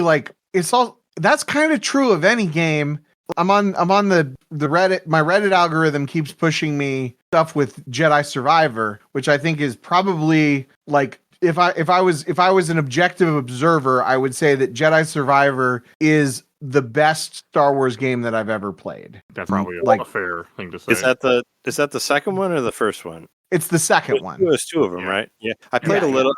like it's all that's kind of true of any game. I'm on the Reddit. My Reddit algorithm keeps pushing me stuff with Jedi Survivor, which I think is probably like. If I was an objective observer, I would say that Jedi Survivor is the best Star Wars game that I've ever played. That's probably a fair thing to say. Is that the second one or the first one? It's the second one. It was two of them, right? Yeah. I played a little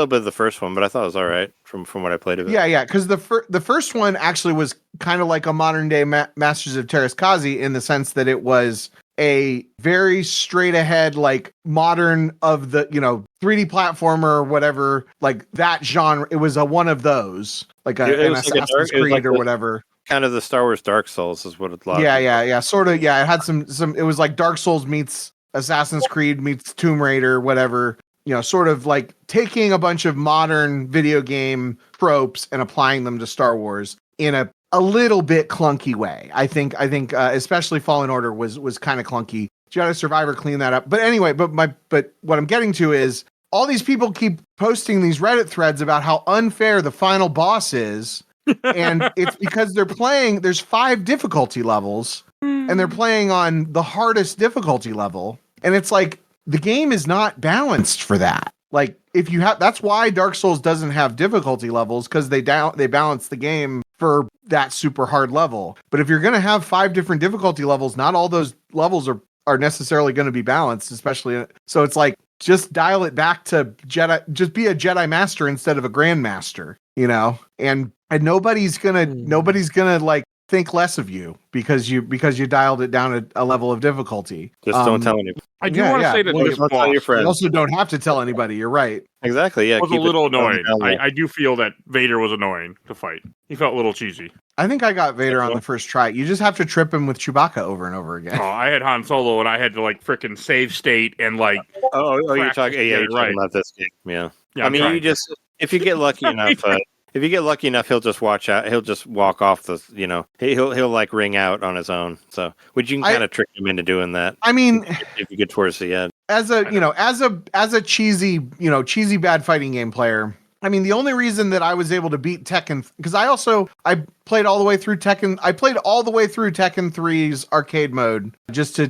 bit of the first one, but I thought it was all right from what I played of it. Yeah, because the first one actually was kind of like a modern day Masters of Terrascasi in the sense that it was a very straight ahead, like modern of the 3D platformer or whatever, like that genre. It was one of those, like an Assassin's Creed or whatever. Kind of the Star Wars Dark Souls is what it's like. Yeah, sort of. Yeah, it had some. It was like Dark Souls meets Assassin's Creed meets Tomb Raider, whatever. Sort of like taking a bunch of modern video game tropes and applying them to Star Wars in a little bit clunky way. I think especially Fallen Order was kind of clunky. Jedi Survivor cleaned that up. But anyway, but what I'm getting to is all these people keep posting these Reddit threads about how unfair the final boss is. And it's because there's 5 difficulty levels and they're playing on the hardest difficulty level. And it's like the game is not balanced for that. Like that's why Dark Souls doesn't have difficulty levels, because they balance the game for that super hard level. But if you're going to have 5 different difficulty levels, not all those levels are necessarily going to be balanced, especially. So it's like, just dial it back to Jedi, just be a Jedi Master instead of a Grandmaster, and nobody's gonna like think less of you because you dialed it down a level of difficulty. Just don't tell anybody. I do want to say that this boss, tell your friends. You also don't have to tell anybody. You're right. Exactly. Yeah, was a little annoying. I do feel that Vader was annoying to fight. He felt a little cheesy. I think I got Vader on the first try. You just have to trip him with Chewbacca over and over again. Oh, I had Han Solo and I had to like frickin' save state and like. You're talking about this game. Yeah. I mean, if you get lucky enough. If you get lucky enough, he'll just watch out. He'll just walk off the. He'll like ring out on his own. So, you can kind of trick him into doing that. I mean, if you get towards the end, as a cheesy bad fighting game player, I mean, the only reason that I was able to beat Tekken, because I played all the way through Tekken. I played all the way through Tekken 3's arcade mode just to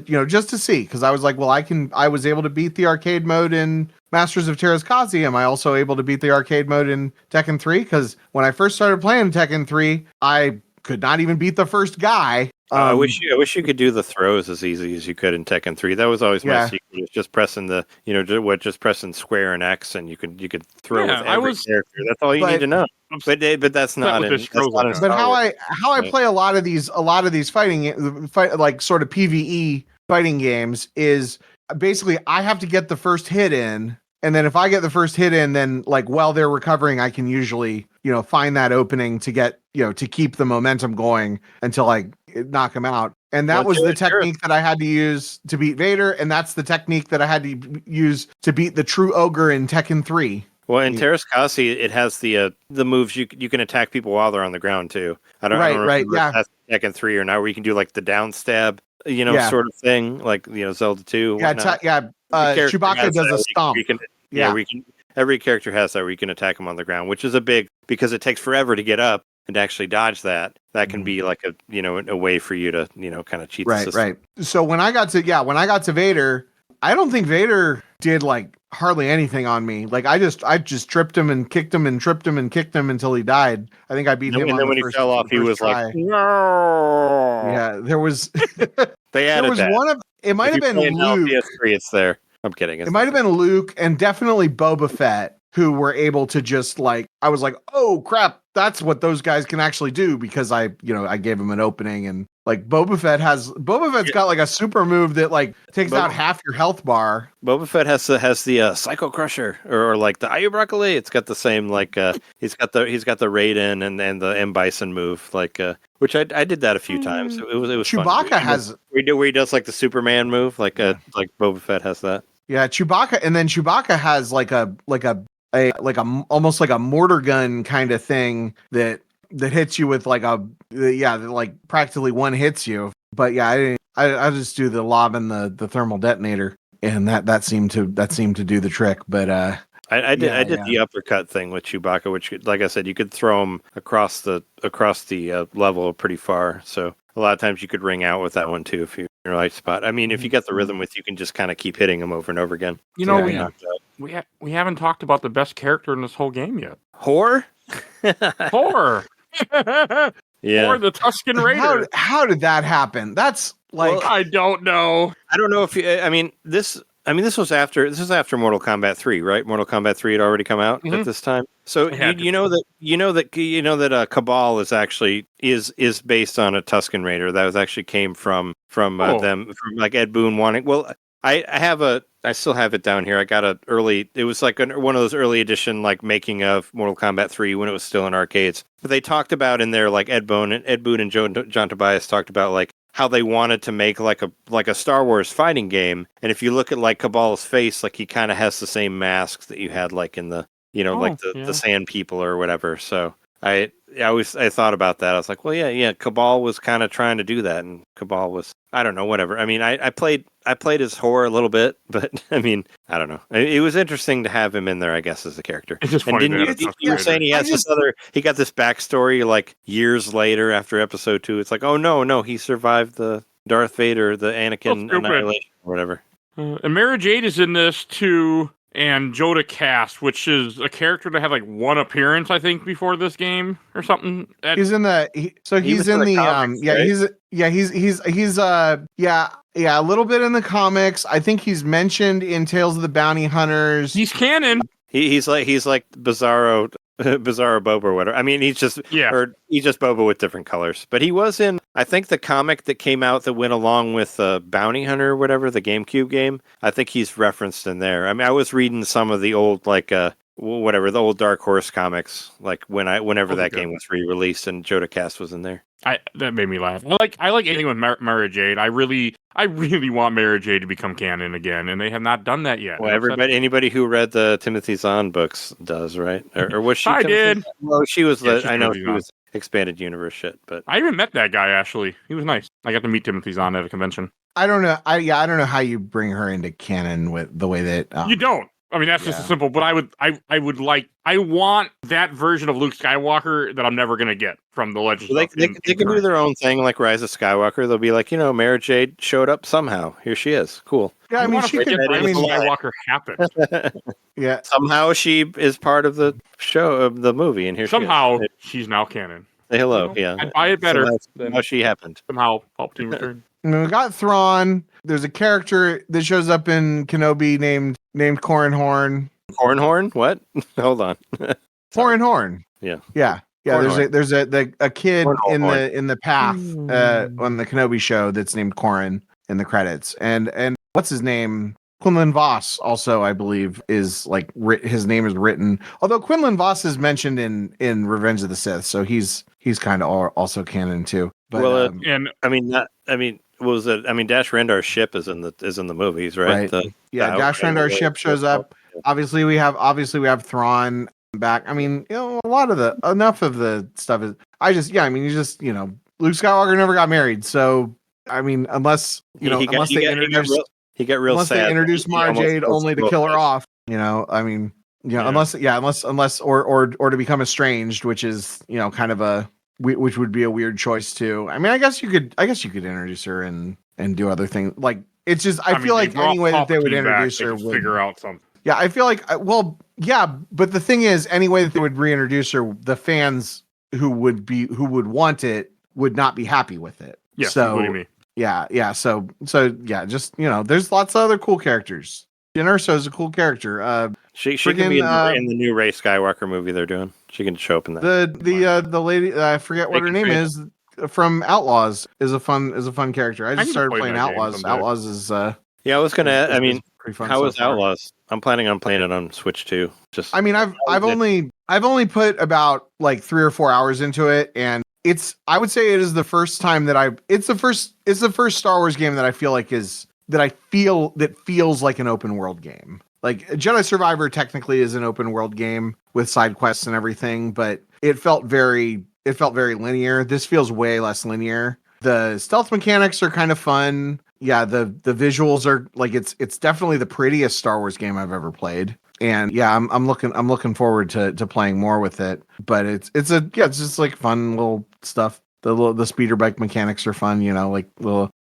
see, because I was like, well, I was able to beat the arcade mode in Masters of Terra's Kazi. Am I also able to beat the arcade mode in Tekken 3? Because when I first started playing Tekken 3, I could not even beat the first guy. I wish you could do the throws as easy as you could in Tekken 3. That was always my secret. It was just pressing just pressing square and X, and you could throw with every character. That's all you need to know. But that's not in. But how I play a lot of these fighting like sort of PvE fighting games is basically I have to get the first hit in. And then if I get the first hit in, then like while they're recovering, I can usually, find that opening to get, to keep the momentum going until I knock him out. And that was the technique that I had to use to beat Vader. And that's the technique that I had to use to beat the true ogre in Tekken 3. Well, in Terra's Kazi, it has the moves you can attack people while they're on the ground too. I don't know if that's Tekken 3 or not, where you can do like the down stab, sort of thing, like Zelda 2. Chewbacca does a stomp. Every character has that where you can attack them on the ground, which is because it takes forever to get up and to actually dodge that. That can be like a way for you to kind of cheat the system. Right. So when I got to Vader, I don't think Vader did like hardly anything on me. Like I just tripped him and kicked him and tripped him and kicked him until he died. I think I beat him. And then when he fell off, he was like, "No!" Yeah, there was. They added there was that. one of it might have been Luke. PS3, it's there. I'm kidding. It might have been Luke and definitely Boba Fett who were able to just like, I was like, oh crap, that's what those guys can actually do, because I gave him an opening. And like Boba Fett's got like a super move that like takes out half your health bar. Boba Fett has the Psycho Crusher or like the Ayu Broccoli. It's got the same like he's got the Raiden and the M Bison move, like which I did that a few times. It was Chewbacca fun. has where he does like the Superman move, like Boba Fett has that. Yeah, Chewbacca has like a almost like a mortar gun kind of thing that hits you with like like practically one hits you. But yeah, I just do the lob and the thermal detonator, and that seemed to do the trick. But I did the uppercut thing with Chewbacca, which, like I said, you could throw him across the level pretty far. So a lot of times you could ring out with that one too if you're in the right spot. I mean, if you get the rhythm with, you can just kind of keep hitting him over and over again. We haven't talked about the best character in this whole game yet. Whore. Yeah. Or the Tusken Raider. How did that happen? That's like, well, I don't know. I don't know if this was after Mortal Kombat 3, right? Mortal Kombat 3 had already come out at this time. So you know that Cabal is actually is based on a Tusken Raider. That was actually came from them, from like Ed Boon wanting. Well, I still have it down here. I got it was like one of those early edition like making of Mortal Kombat 3 when it was still in arcades. But they talked about in there, like Ed Boon and John Tobias talked about like how they wanted to make like a Star Wars fighting game. And if you look at like Cabal's face, like he kind of has the same masks that you had like in the the Sand People or whatever. So I thought about that. I was like, well, yeah, Cabal was kind of trying to do that, and Cabal was, I don't know, whatever. I mean, I played as horror a little bit, but I mean, I don't know. It was interesting to have him in there, I guess, as a character. It's just funny. You were saying he got this backstory like years later after episode 2. It's like, oh no, he survived the Darth Vader, the Anakin annihilation, or whatever. And Mara Jade is in this too. And Joda Cast, which is a character that had like one appearance, I think, before this game or something. He's in the a little bit in the comics. I think he's mentioned in Tales of the Bounty Hunters. He's canon. He's like Bizarro Boba or whatever. I mean, he's just Boba with different colors. But he was in, I think, the comic that came out that went along with Bounty Hunter or whatever, the GameCube game. I think he's referenced in there. I mean, I was reading some of the old the old Dark Horse comics, like whenever that game was re-released, and Joda Cast was in there. That made me laugh. I like anything with Mara Jade. I really want Mara Jade to become canon again, and they have not done that yet. Well, anybody who read the Timothy Zahn books does, right? Or was she? I did. Well, she was. I know she was expanded universe shit, but I even met that guy. Actually, he was nice. I got to meet Timothy Zahn at a convention. I don't know. I don't know how you bring her into canon with the way that you don't. I mean, that's just a simple. But I want that version of Luke Skywalker that I'm never gonna get from the Legends. Well, they can do their own thing, like Rise of Skywalker. They'll be like, Mara Jade showed up somehow. Here she is. Cool. Yeah, I mean, Skywalker happened. Yeah, somehow she is part of the show of the movie, and here somehow she's now canon. Say hello. Yeah, I'd buy it better. How she happened. Somehow Palpatine returned. And we got Thrawn. There's a character that shows up in Kenobi named Corran Horn. Corran Horn? What? Hold on. Corran Horn. Yeah. There's a kid in the path on the Kenobi show that's named Corran in the credits, and what's his name? Quinlan Voss also, I believe, is like his name is written. Although Quinlan Voss is mentioned in Revenge of the Sith, so he's kind of also canon too. But, what was it? I mean, Dash Rendar's ship is in the movies, right? Dash Rendar's ship shows up. Obviously, we have Thrawn back. I mean, enough of the stuff is. Luke Skywalker never got married, so I mean, unless they introduce Mara Jade only to kill her off, unless to become estranged, which is kind of which would be a weird choice too. I mean, I guess you could introduce her and do other things. Like it's just I feel like any way that they would introduce her would figure out something. Yeah, I feel like but the thing is, any way that they would reintroduce her, the fans who would want it would not be happy with it. Yeah, so what do you mean? Yeah. So just there's lots of other cool characters. Jyn Erso's a cool character. She can be in the new Rey Skywalker movie they're doing. She can show up in that. The lady, I forget what her name is, from Outlaws is a fun character. I just started playing Outlaws. Outlaws is I was gonna. I mean, pretty fun. How is Outlaws? I'm planning on playing it on Switch too. I've only put about like 3 or 4 hours into it, and I would say it is the first time that it's the first Star Wars game that I feel like that feels like an open world game. Like Jedi Survivor technically is an open world game with side quests and everything, but it felt very linear. This feels way less linear. The stealth mechanics are kind of fun. Yeah, the visuals are like it's definitely the prettiest Star Wars game I've ever played. And yeah, I'm looking forward to playing more with it. But it's just like fun little stuff. The speeder bike mechanics are fun,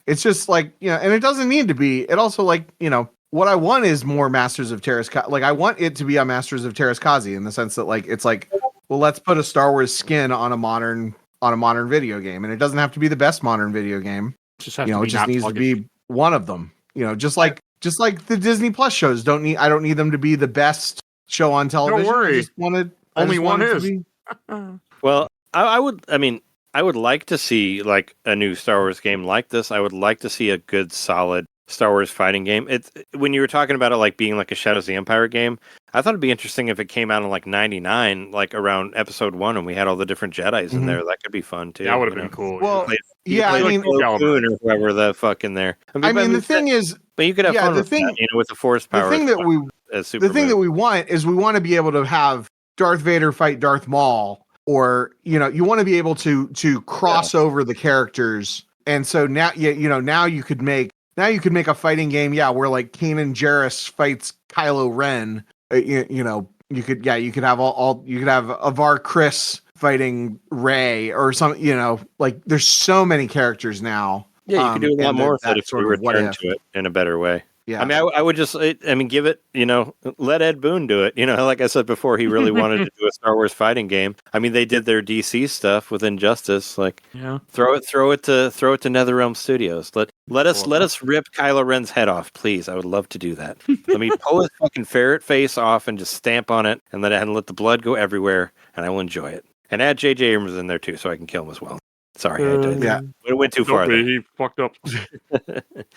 it's just like, and it doesn't need to be. It also what I want is more Masters of Terras. Like I want it to be a Masters of Terras in the sense that it's like, well, let's put a Star Wars skin on a modern video game, and it doesn't have to be the best modern video game. It just needs to be one of them. Just like the Disney Plus shows I don't need them to be the best show on television. Don't worry. Only one is. Well, I would like to see like a new Star Wars game like this. I would like to see a good, solid Star Wars fighting game. It's when you were talking about it like being like a Shadows of the Empire game, I thought it'd be interesting if it came out in like 99, like around episode 1, and we had all the different Jedis in there. That could be fun too. That would have been cool. Well, or whoever the fuck in there. The thing is, but you could have fun with that, with the Force power. The thing that we want is we want to be able to have Darth Vader fight Darth Maul, or you want to be able to cross over the characters, and so now now you could make a fighting game, where like Kanan Jarrus fights Kylo Ren. You could have you could have Avar Kriss fighting Rey or something. Like there's so many characters now. Yeah, you could do a lot more with it if we return to it in a better way. Yeah, I mean, I would just, give it, let Ed Boon do it. Like I said before, he really wanted to do a Star Wars fighting game. I mean, they did their DC stuff with Injustice. Like, throw it to NetherRealm Studios. Let us rip Kylo Ren's head off, please. I would love to do that. Let me pull his fucking ferret face off and just stamp on it, and let the blood go everywhere, and I will enjoy it. And add J.J. Abrams in there too, so I can kill him as well. Sorry, it went too far. He fucked up.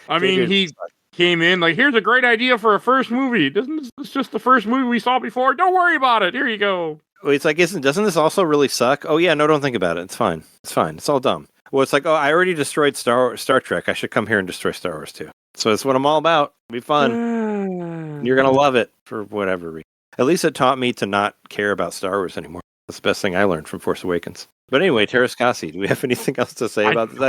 I mean, he came in like, here's a great idea for a first movie. Doesn't this just the first movie we saw before? Don't worry about it. Here you go. Well, it's like, doesn't this also really suck? Oh yeah, no, don't think about it. It's fine. It's all dumb. Well, it's like, oh, I already destroyed Star Trek. I should come here and destroy Star Wars too. So it's what I'm all about. It'll be fun. You're gonna love it for whatever reason. At least it taught me to not care about Star Wars anymore. That's the best thing I learned from Force Awakens. But anyway, Terrascasi, do we have anything else to say about this?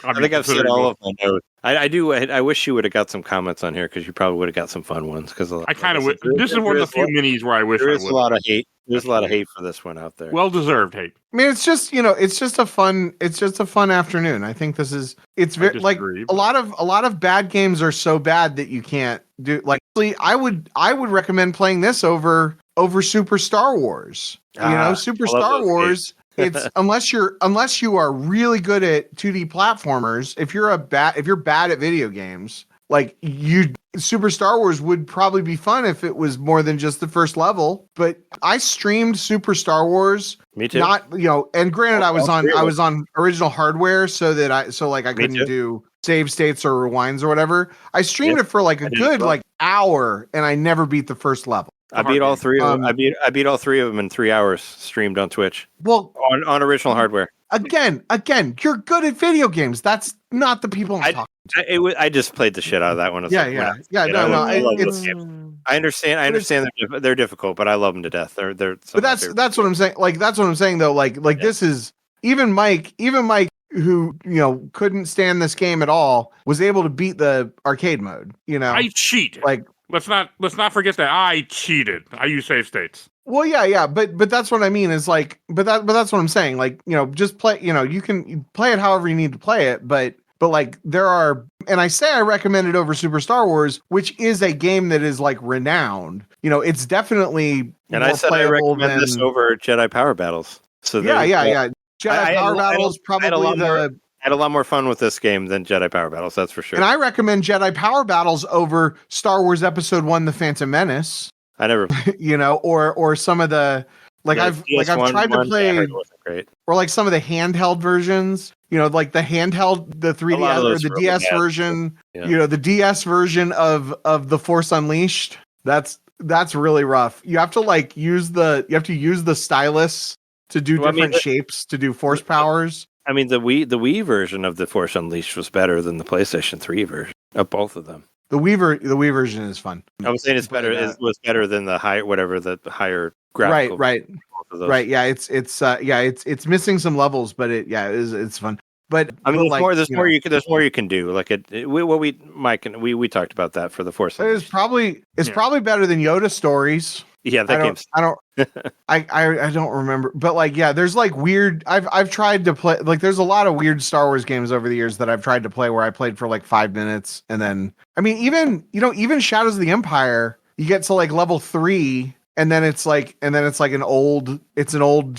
I think I've said all of my notes. I wish you would have got some comments on here because you probably would have got some fun ones. Because I kind of would. This is one of the few minis where I wish there is I would. A lot of hate. There's a lot of hate for this one out there. Well deserved hate. I mean, it's just a fun afternoon. I think it's very like a lot of bad games are so bad that you can't do. Like, I would recommend playing this over Super Star Wars. Super Star Wars. It's unless you are really good at 2D platformers. If you're bad at video games, like Super Star Wars would probably be fun if it was more than just the first level. But I streamed Super Star Wars. Me too. Not and granted, I was on original hardware, so I couldn't do save states or rewinds or whatever. I streamed it for like a good hour, and I never beat the first level. I beat all three of them. I beat all three of them in 3 hours streamed on Twitch. Well, on original hardware. Again, you're good at video games. That's not the people I'm talking to. I just played the shit out of that one. I understand they're difficult, but I love them to death. They're but that's what I'm saying. Like that's what I'm saying though. Like this is even Mike, who couldn't stand this game at all, was able to beat the arcade mode. I cheat. Like let's not forget that I cheated. I use save states. Well, yeah, but that's what I mean is like, but that's what I'm saying. Like, just play. You can play it however you need to play it, but like there are, and I say I recommend it over Super Star Wars, which is a game that is like renowned. It's definitely. And I said I recommend this over Jedi Power Battles. So yeah. Jedi Power Battles probably I had a lot more fun with this game than Jedi Power Battles, that's for sure. And I recommend Jedi Power Battles over Star Wars Episode 1: The Phantom Menace. I never, or some of the I've tried to play, great. Or like some of the handheld versions, like the handheld, the 3DS or the DS version, the DS version of the Force Unleashed. That's really rough. You have to use the stylus to do different shapes to do force powers. I mean, the Wii version of the Force Unleashed was better than the PlayStation 3 version of both of them. The Wii version is fun. I was saying was better than the higher graphical. Right. Yeah, it's missing some levels, but it's fun. But I mean, there's more you can do. Like Mike and we talked about that for the Force. It's probably better than Yoda Stories. Yeah, that game's. I don't remember, but there's weird. I've tried to play. There's a lot of weird Star Wars games over the years that I've tried to play where I played for 5 minutes, and then even Shadows of the Empire, you get to level 3, and then it's an old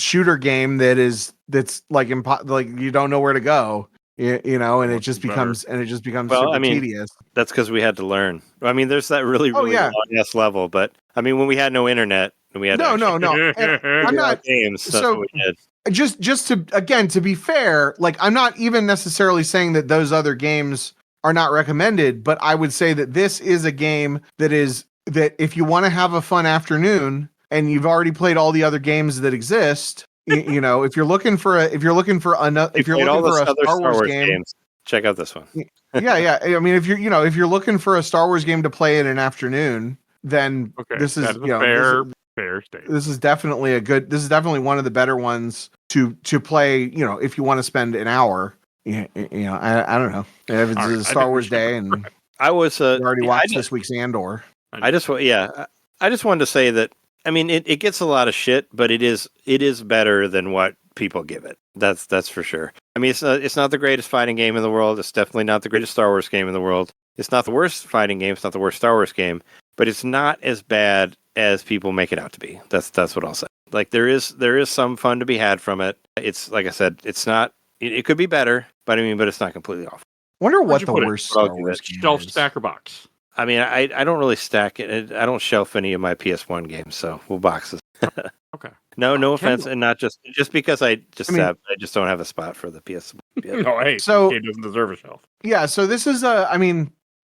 shooter game that's you don't know where to go. And it just becomes super tedious. That's because we had to learn. I mean, there's that really long-ass level, but I mean, when we had no internet and we had no. I'm not games. That's so what we did. Just to be fair, I'm not even necessarily saying that those other games are not recommended, but I would say that this is a game that if you want to have a fun afternoon and you've already played all the other games that exist. If you're looking for a Star Wars game, games, check out this one. yeah. I mean, if you're looking for a Star Wars game to play in an afternoon, then this is fair state. This is definitely one of the better ones to play. If you want to spend an hour, I don't know. If it's a Star Wars day, and I was already watched this week's Andor. I just wanted to say that. I mean, it gets a lot of shit, but it is better than what people give it. That's for sure. I mean, it's not the greatest fighting game in the world. It's definitely not the greatest Star Wars game in the world. It's not the worst fighting game. It's not the worst Star Wars game, but it's not as bad as people make it out to be. That's what I'll say. There is some fun to be had from it. It's like I said, it's not. It could be better, but it's not completely awful. Wonder what the worst Star Wars game shelf is. Stacker box. I mean, I don't really stack it. I don't shelf any of my PS1 games, so we'll box this. Okay. No offense, and not just because I just don't have a spot for the PS. No, hey, so it doesn't deserve a shelf. Yeah, so this is I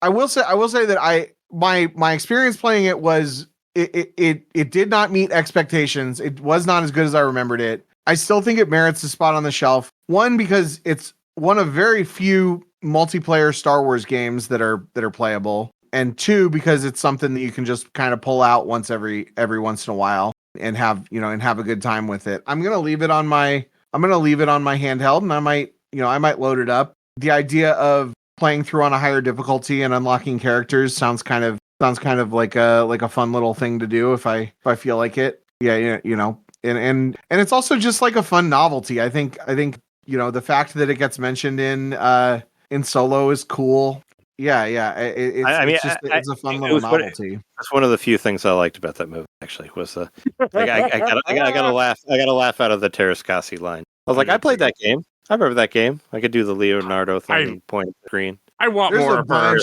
will say that my experience playing it was it did not meet expectations. It was not as good as I remembered it. I still think it merits a spot on the shelf. One, because it's one of very few multiplayer Star Wars games that are playable. And two, because it's something that you can just kind of pull out every once in a while and have a good time with it. I'm going to leave it on my gonna leave it on my handheld, and I might load it up. The idea of playing through on a higher difficulty and unlocking characters sounds kind of like a fun little thing to do if I feel like it. Yeah, and it's also just like a fun novelty. I think the fact that it gets mentioned in Solo is cool. Yeah. It's a fun little novelty. That's one of the few things I liked about that movie. Actually, was I got a laugh out of the Terrascasi line. I was like, I played that game. I remember that game. I could do the Leonardo thing and point at the screen. I want more of her.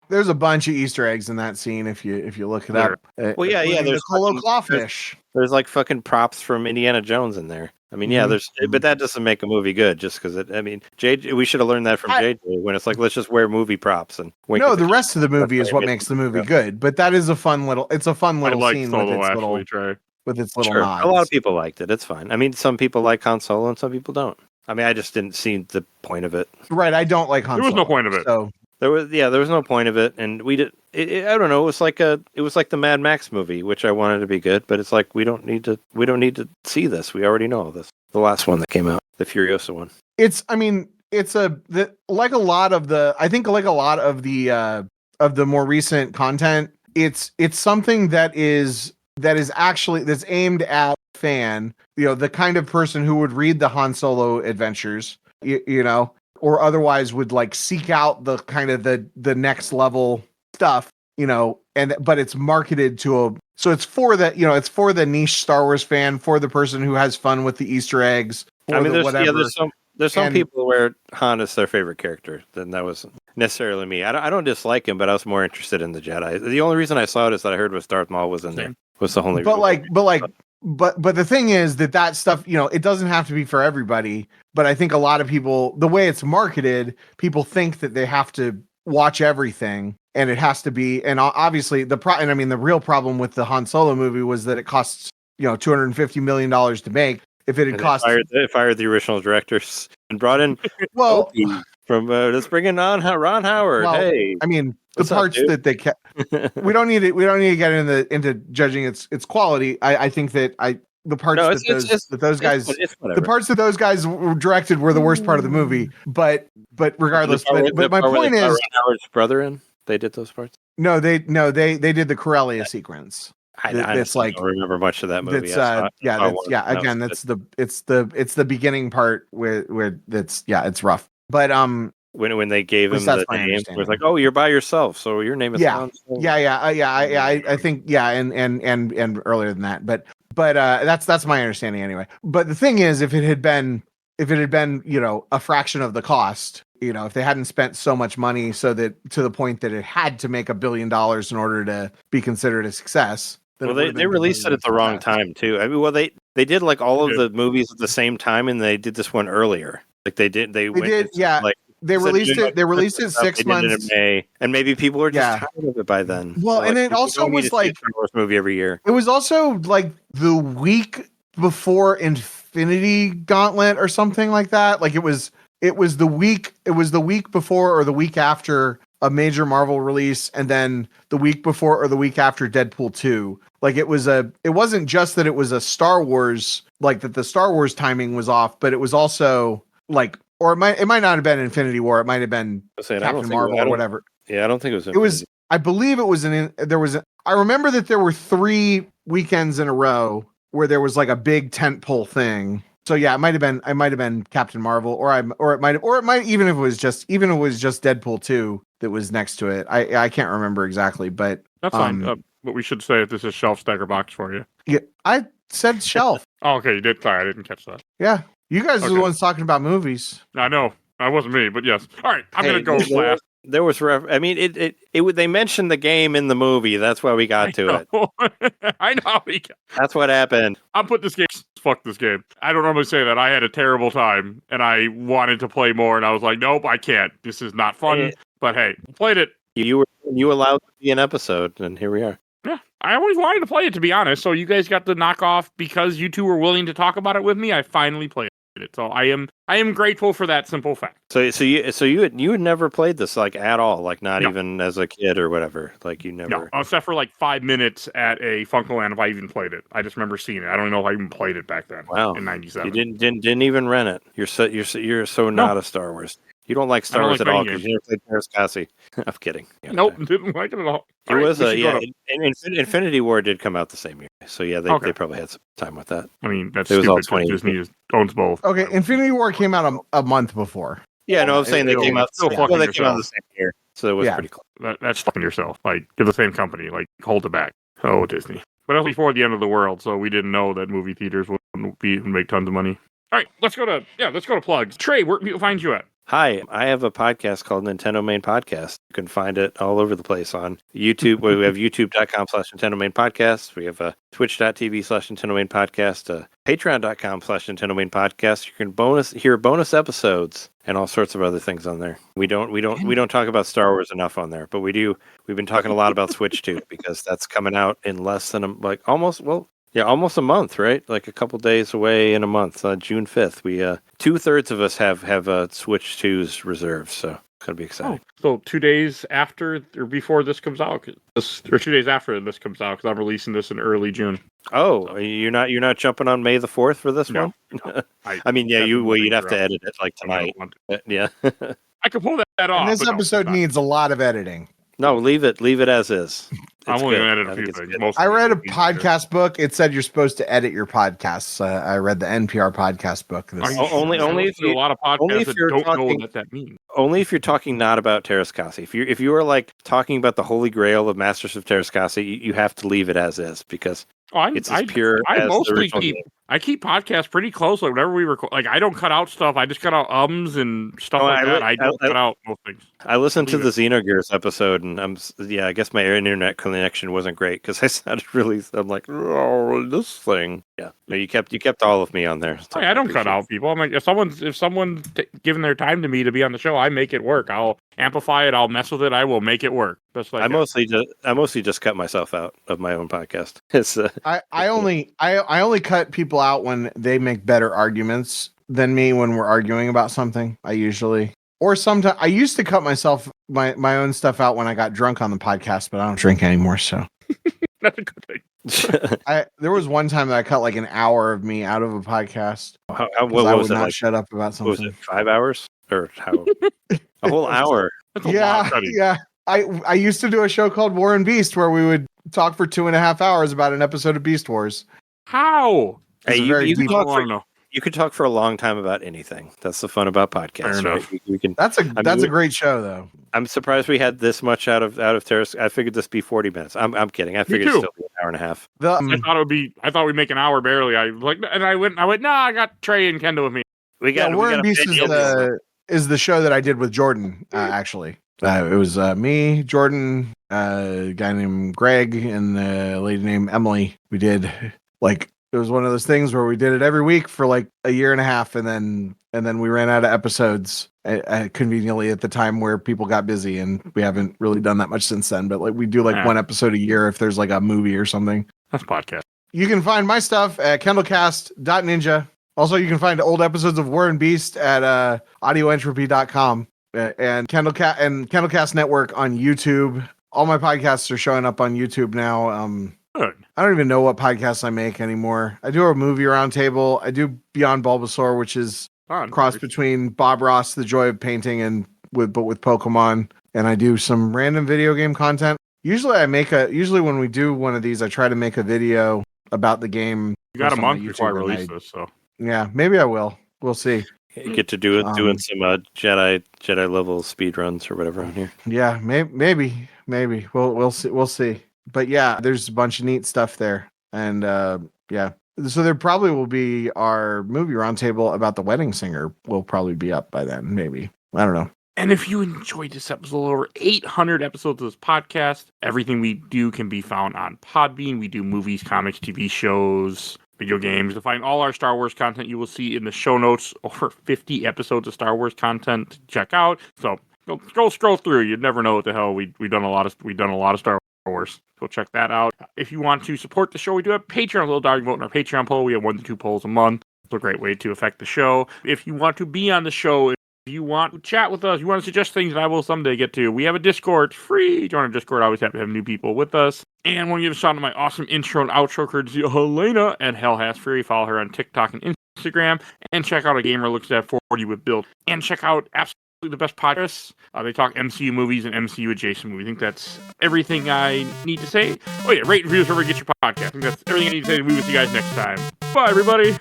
There's a bunch of Easter eggs in that scene if you look it up. Well, yeah. There's Colo Clawfish. There's like fucking props from Indiana Jones in there. I mean, yeah, but that doesn't make a movie good just because we should have learned that from JJ when it's like, let's just wear movie props and the rest of the movie is what makes the movie good. But that is a fun little scene with its little nods. A lot of people liked it. It's fine. I mean, some people like Han Solo and some people don't. I mean, I just didn't see the point of it. Right, I don't like Han Solo. There was no point of it. So. There was no point of it, and we did. I don't know. It was like the Mad Max movie, which I wanted to be good, but it's like we don't need to see this. We already know this. The last one that came out, the Furiosa one. Like a lot of the more recent content. It's something that's aimed at fan. The kind of person who would read the Han Solo adventures. Or otherwise would like seek out the kind of the next level stuff, but it's marketed it's for the niche Star Wars fan, for the person who has fun with the Easter eggs. There's some people where Han is their favorite character. Then that wasn't necessarily me. I don't dislike him, but I was more interested in the Jedi. The only reason I saw it is that I heard was Darth Maul was in there. Was the only. But the thing is that stuff, it doesn't have to be for everybody. But I think a lot of people, the way it's marketed, people think that they have to watch everything, and it has to be. And obviously, the real problem with the Han Solo movie was that it costs $250 million to make. If it had cost, it fired the original directors and brought in from let's bring in Ron Howard. Well, hey, I mean, the parts that they kept. We don't need to get into judging its quality. I think that the parts that those guys directed were the worst part of the movie. But regardless, but my point is, Ron Howard's brother in they did those parts. No, they did the Corellia sequence. I don't remember much of that movie. It's the beginning part where it's rough. But when they gave him the name, it was like, oh, you're by yourself, so your name is I think and earlier than that, but that's my understanding anyway. But the thing is, if it had been a fraction of the cost, if they hadn't spent so much money so that to the point that it had to make $1 billion in order to be considered a success. Well, they released it at the wrong time too. I mean, well, they did like all of the movies at the same time, and they did this one earlier. Like they did. They released it 6 months in May, and maybe people were just tired of it by then. Well, and it also was like a Star Wars movie every year. It was also like the week before Infinity Gauntlet or something like that. Like it was the week before or the week after a major Marvel release, and then the week before or the week after Deadpool 2. Like it wasn't just that it was a Star Wars, like that the Star Wars timing was off, but it was also like, or it might not have been Infinity War. It might have been Captain Marvel or whatever. Yeah, I don't think it was. It was. I believe it was I remember that there were 3 weekends in a row where there was like a big tentpole thing. So yeah, it might have been Captain Marvel, or it might even if it was just Deadpool 2 that was next to it. I can't remember exactly, but that's fine. But we should say that this is shelf stacker box for you. Yeah, I said shelf. Oh, okay, you did. Sorry, I didn't catch that. Yeah, you guys are the ones talking about movies. I know. That wasn't me, but yes. All right, I'm gonna go last. There was they mentioned the game in the movie. That's why we got to it. I know. That's what happened. I'm putting this game. Fuck this game. I don't normally say that. I had a terrible time, and I wanted to play more, and I was like, nope, I can't. This is not fun. But hey, played it. You allowed to be an episode, and here we are. Yeah, I always wanted to play it, to be honest. So you guys got the knockoff because you two were willing to talk about it with me. I finally played it. it. So I am grateful for that simple fact. So you had never played this like at all, like not No. even as a kid or whatever. Like you never. No, except for like 5 minutes at a Funkoland if I even played it. I just remember seeing it. I don't know if I even played it back then. Wow. In '97. You didn't even rent it. You're so not a Star Wars. You don't like Star Wars at all because you never played Tera Scassi. I'm kidding. Yeah, nope, didn't like it at all. It was Infinity War did come out the same year, so yeah, they probably had some time with that. I mean, that's it was stupid. all 20. Disney owns both. Okay, Infinity War came out a month before. Yeah, no, I'm saying they came out. Still fucking they came out the same year, so it was pretty close. That's fucking yourself. Like, you're the same company. Like, hold it back. Oh, Disney. But that was before the end of the world, so we didn't know that movie theaters would make tons of money. All right, let's go to plugs. Trey, where can people find you at? Hi, I have a podcast called Nintendo Main Podcast. You can find it all over the place on YouTube. We have youtube.com/Nintendo Main Podcast. We have twitch.tv/Nintendo Main Podcast, patreon.com/Nintendo Main Podcast. You can hear bonus episodes and all sorts of other things on there. We don't talk about Star Wars enough on there, but we do. We've been talking a lot about Switch too, because that's coming out in less than almost a month, right? Like a couple days away in a month, June 5th. We 2/3 of us have Switch 2s reserved, so it's gonna be exciting. So 2 days after or before this comes out, or 2 days after this comes out, because I'm releasing this in early June. Oh, so. You're not jumping on May the 4th for this one? No. I mean, yeah, you'd have to edit it like tonight. Yeah, I could pull that off. And this episode needs a lot of editing. No, leave it as is. I'm only going to edit a few things. I read a podcast book. It said you're supposed to edit your podcasts. I read the NPR podcast book. Only if you a lot of podcasts that don't know what that means. Only if you're talking not about Tera Scassi. If you are like talking about the Holy Grail of Masters of Tera Scassi, you have to leave it as is, because it's as pure. I keep podcasts pretty close. Like whenever we record, like I don't cut out stuff. I just cut out ums and stuff that. I don't cut out most things. I listened to the Xenogears episode, and I guess my internet connection wasn't great because I sounded really. I'm like, oh, this thing. Yeah, no, you kept all of me on there. So I don't cut out people. I'm like, if someone's giving their time to me to be on the show, I make it work. I'll amplify it. I'll mess with it. I will make it work. That's like I mostly just cut myself out of my own podcast. It's I only cut people out when they make better arguments than me when we're arguing about something. I used to cut my own stuff out when I got drunk on the podcast, but I don't drink anymore, so that's a good thing. There was one time that I cut like an hour of me out of a podcast. What I was would it, not like, shut up about something. was it 5 hours or how? A whole hour? Yeah. I used to do a show called War and Beast where we would talk for 2.5 hours about an episode of Beast Wars. How? Hey, you could talk for a long time about anything. That's the fun about podcasts, right? We can. That's a great show, though. I'm surprised we had this much out of Tera. I figured this would be 40 minutes. I'm kidding. I figured it'd still be an hour and a half. I thought we'd make an hour barely. I went. No, I got Trey and Kendall with me. War and Beast is the show that I did with Jordan. Actually, it was me, Jordan, a guy named Greg, and a lady named Emily. We did it was one of those things where we did it every week for like a year and a half, and then we ran out of episodes conveniently at the time where people got busy, and we haven't really done that much since then. But we do one episode a year if there's like a movie or something. That's podcast. You can find my stuff at kendallcast.ninja. Also, you can find old episodes of War and Beast at audioentropy.com and Kendallcast Network on YouTube. All my podcasts are showing up on YouTube now. Good. I don't even know what podcasts I make anymore. I do a movie roundtable. I do Beyond Bulbasaur, which is cross between Bob Ross, The Joy of Painting, and with Pokemon. And I do some random video game content. Usually when we do one of these, I try to make a video about the game. You got a month before I release this, so yeah, maybe I will. We'll see. You get to do it, doing some Jedi level speed runs or whatever on here. Yeah, maybe. We'll see. But yeah, there's a bunch of neat stuff there. And yeah. So there probably will be our movie roundtable about The Wedding Singer will probably be up by then, maybe. I don't know. And if you enjoyed this episode, over 800 episodes of this podcast, everything we do can be found on Podbean. We do movies, comics, TV shows, video games. To find all our Star Wars content, you will see in the show notes over 50 episodes of Star Wars content to check out. So go scroll through. You'd never know what the hell we've done a lot of Star Wars. So check that out. If you want to support the show, we do have Patreon, a little dog vote in our Patreon poll. We have 1 to 2 polls a month. It's a great way to affect the show. If you want to be on the show, if you want to chat with us, you want to suggest things that I will someday get to, we have a Discord. It's free. Join our Discord. I always have to have new people with us. And I want to give a shout out to my awesome intro and outro courtesy of Helena at Hell Has Fury. Follow her on TikTok and Instagram. And check out A Gamer Looks at 40 with Bill. And check out absolutely the best podcasts. They talk MCU movies and MCU adjacent movies. I think that's everything I need to say. Oh yeah, rate and reviews wherever you get your podcast. I think that's everything I need to say. We will see you guys next time. Bye, everybody.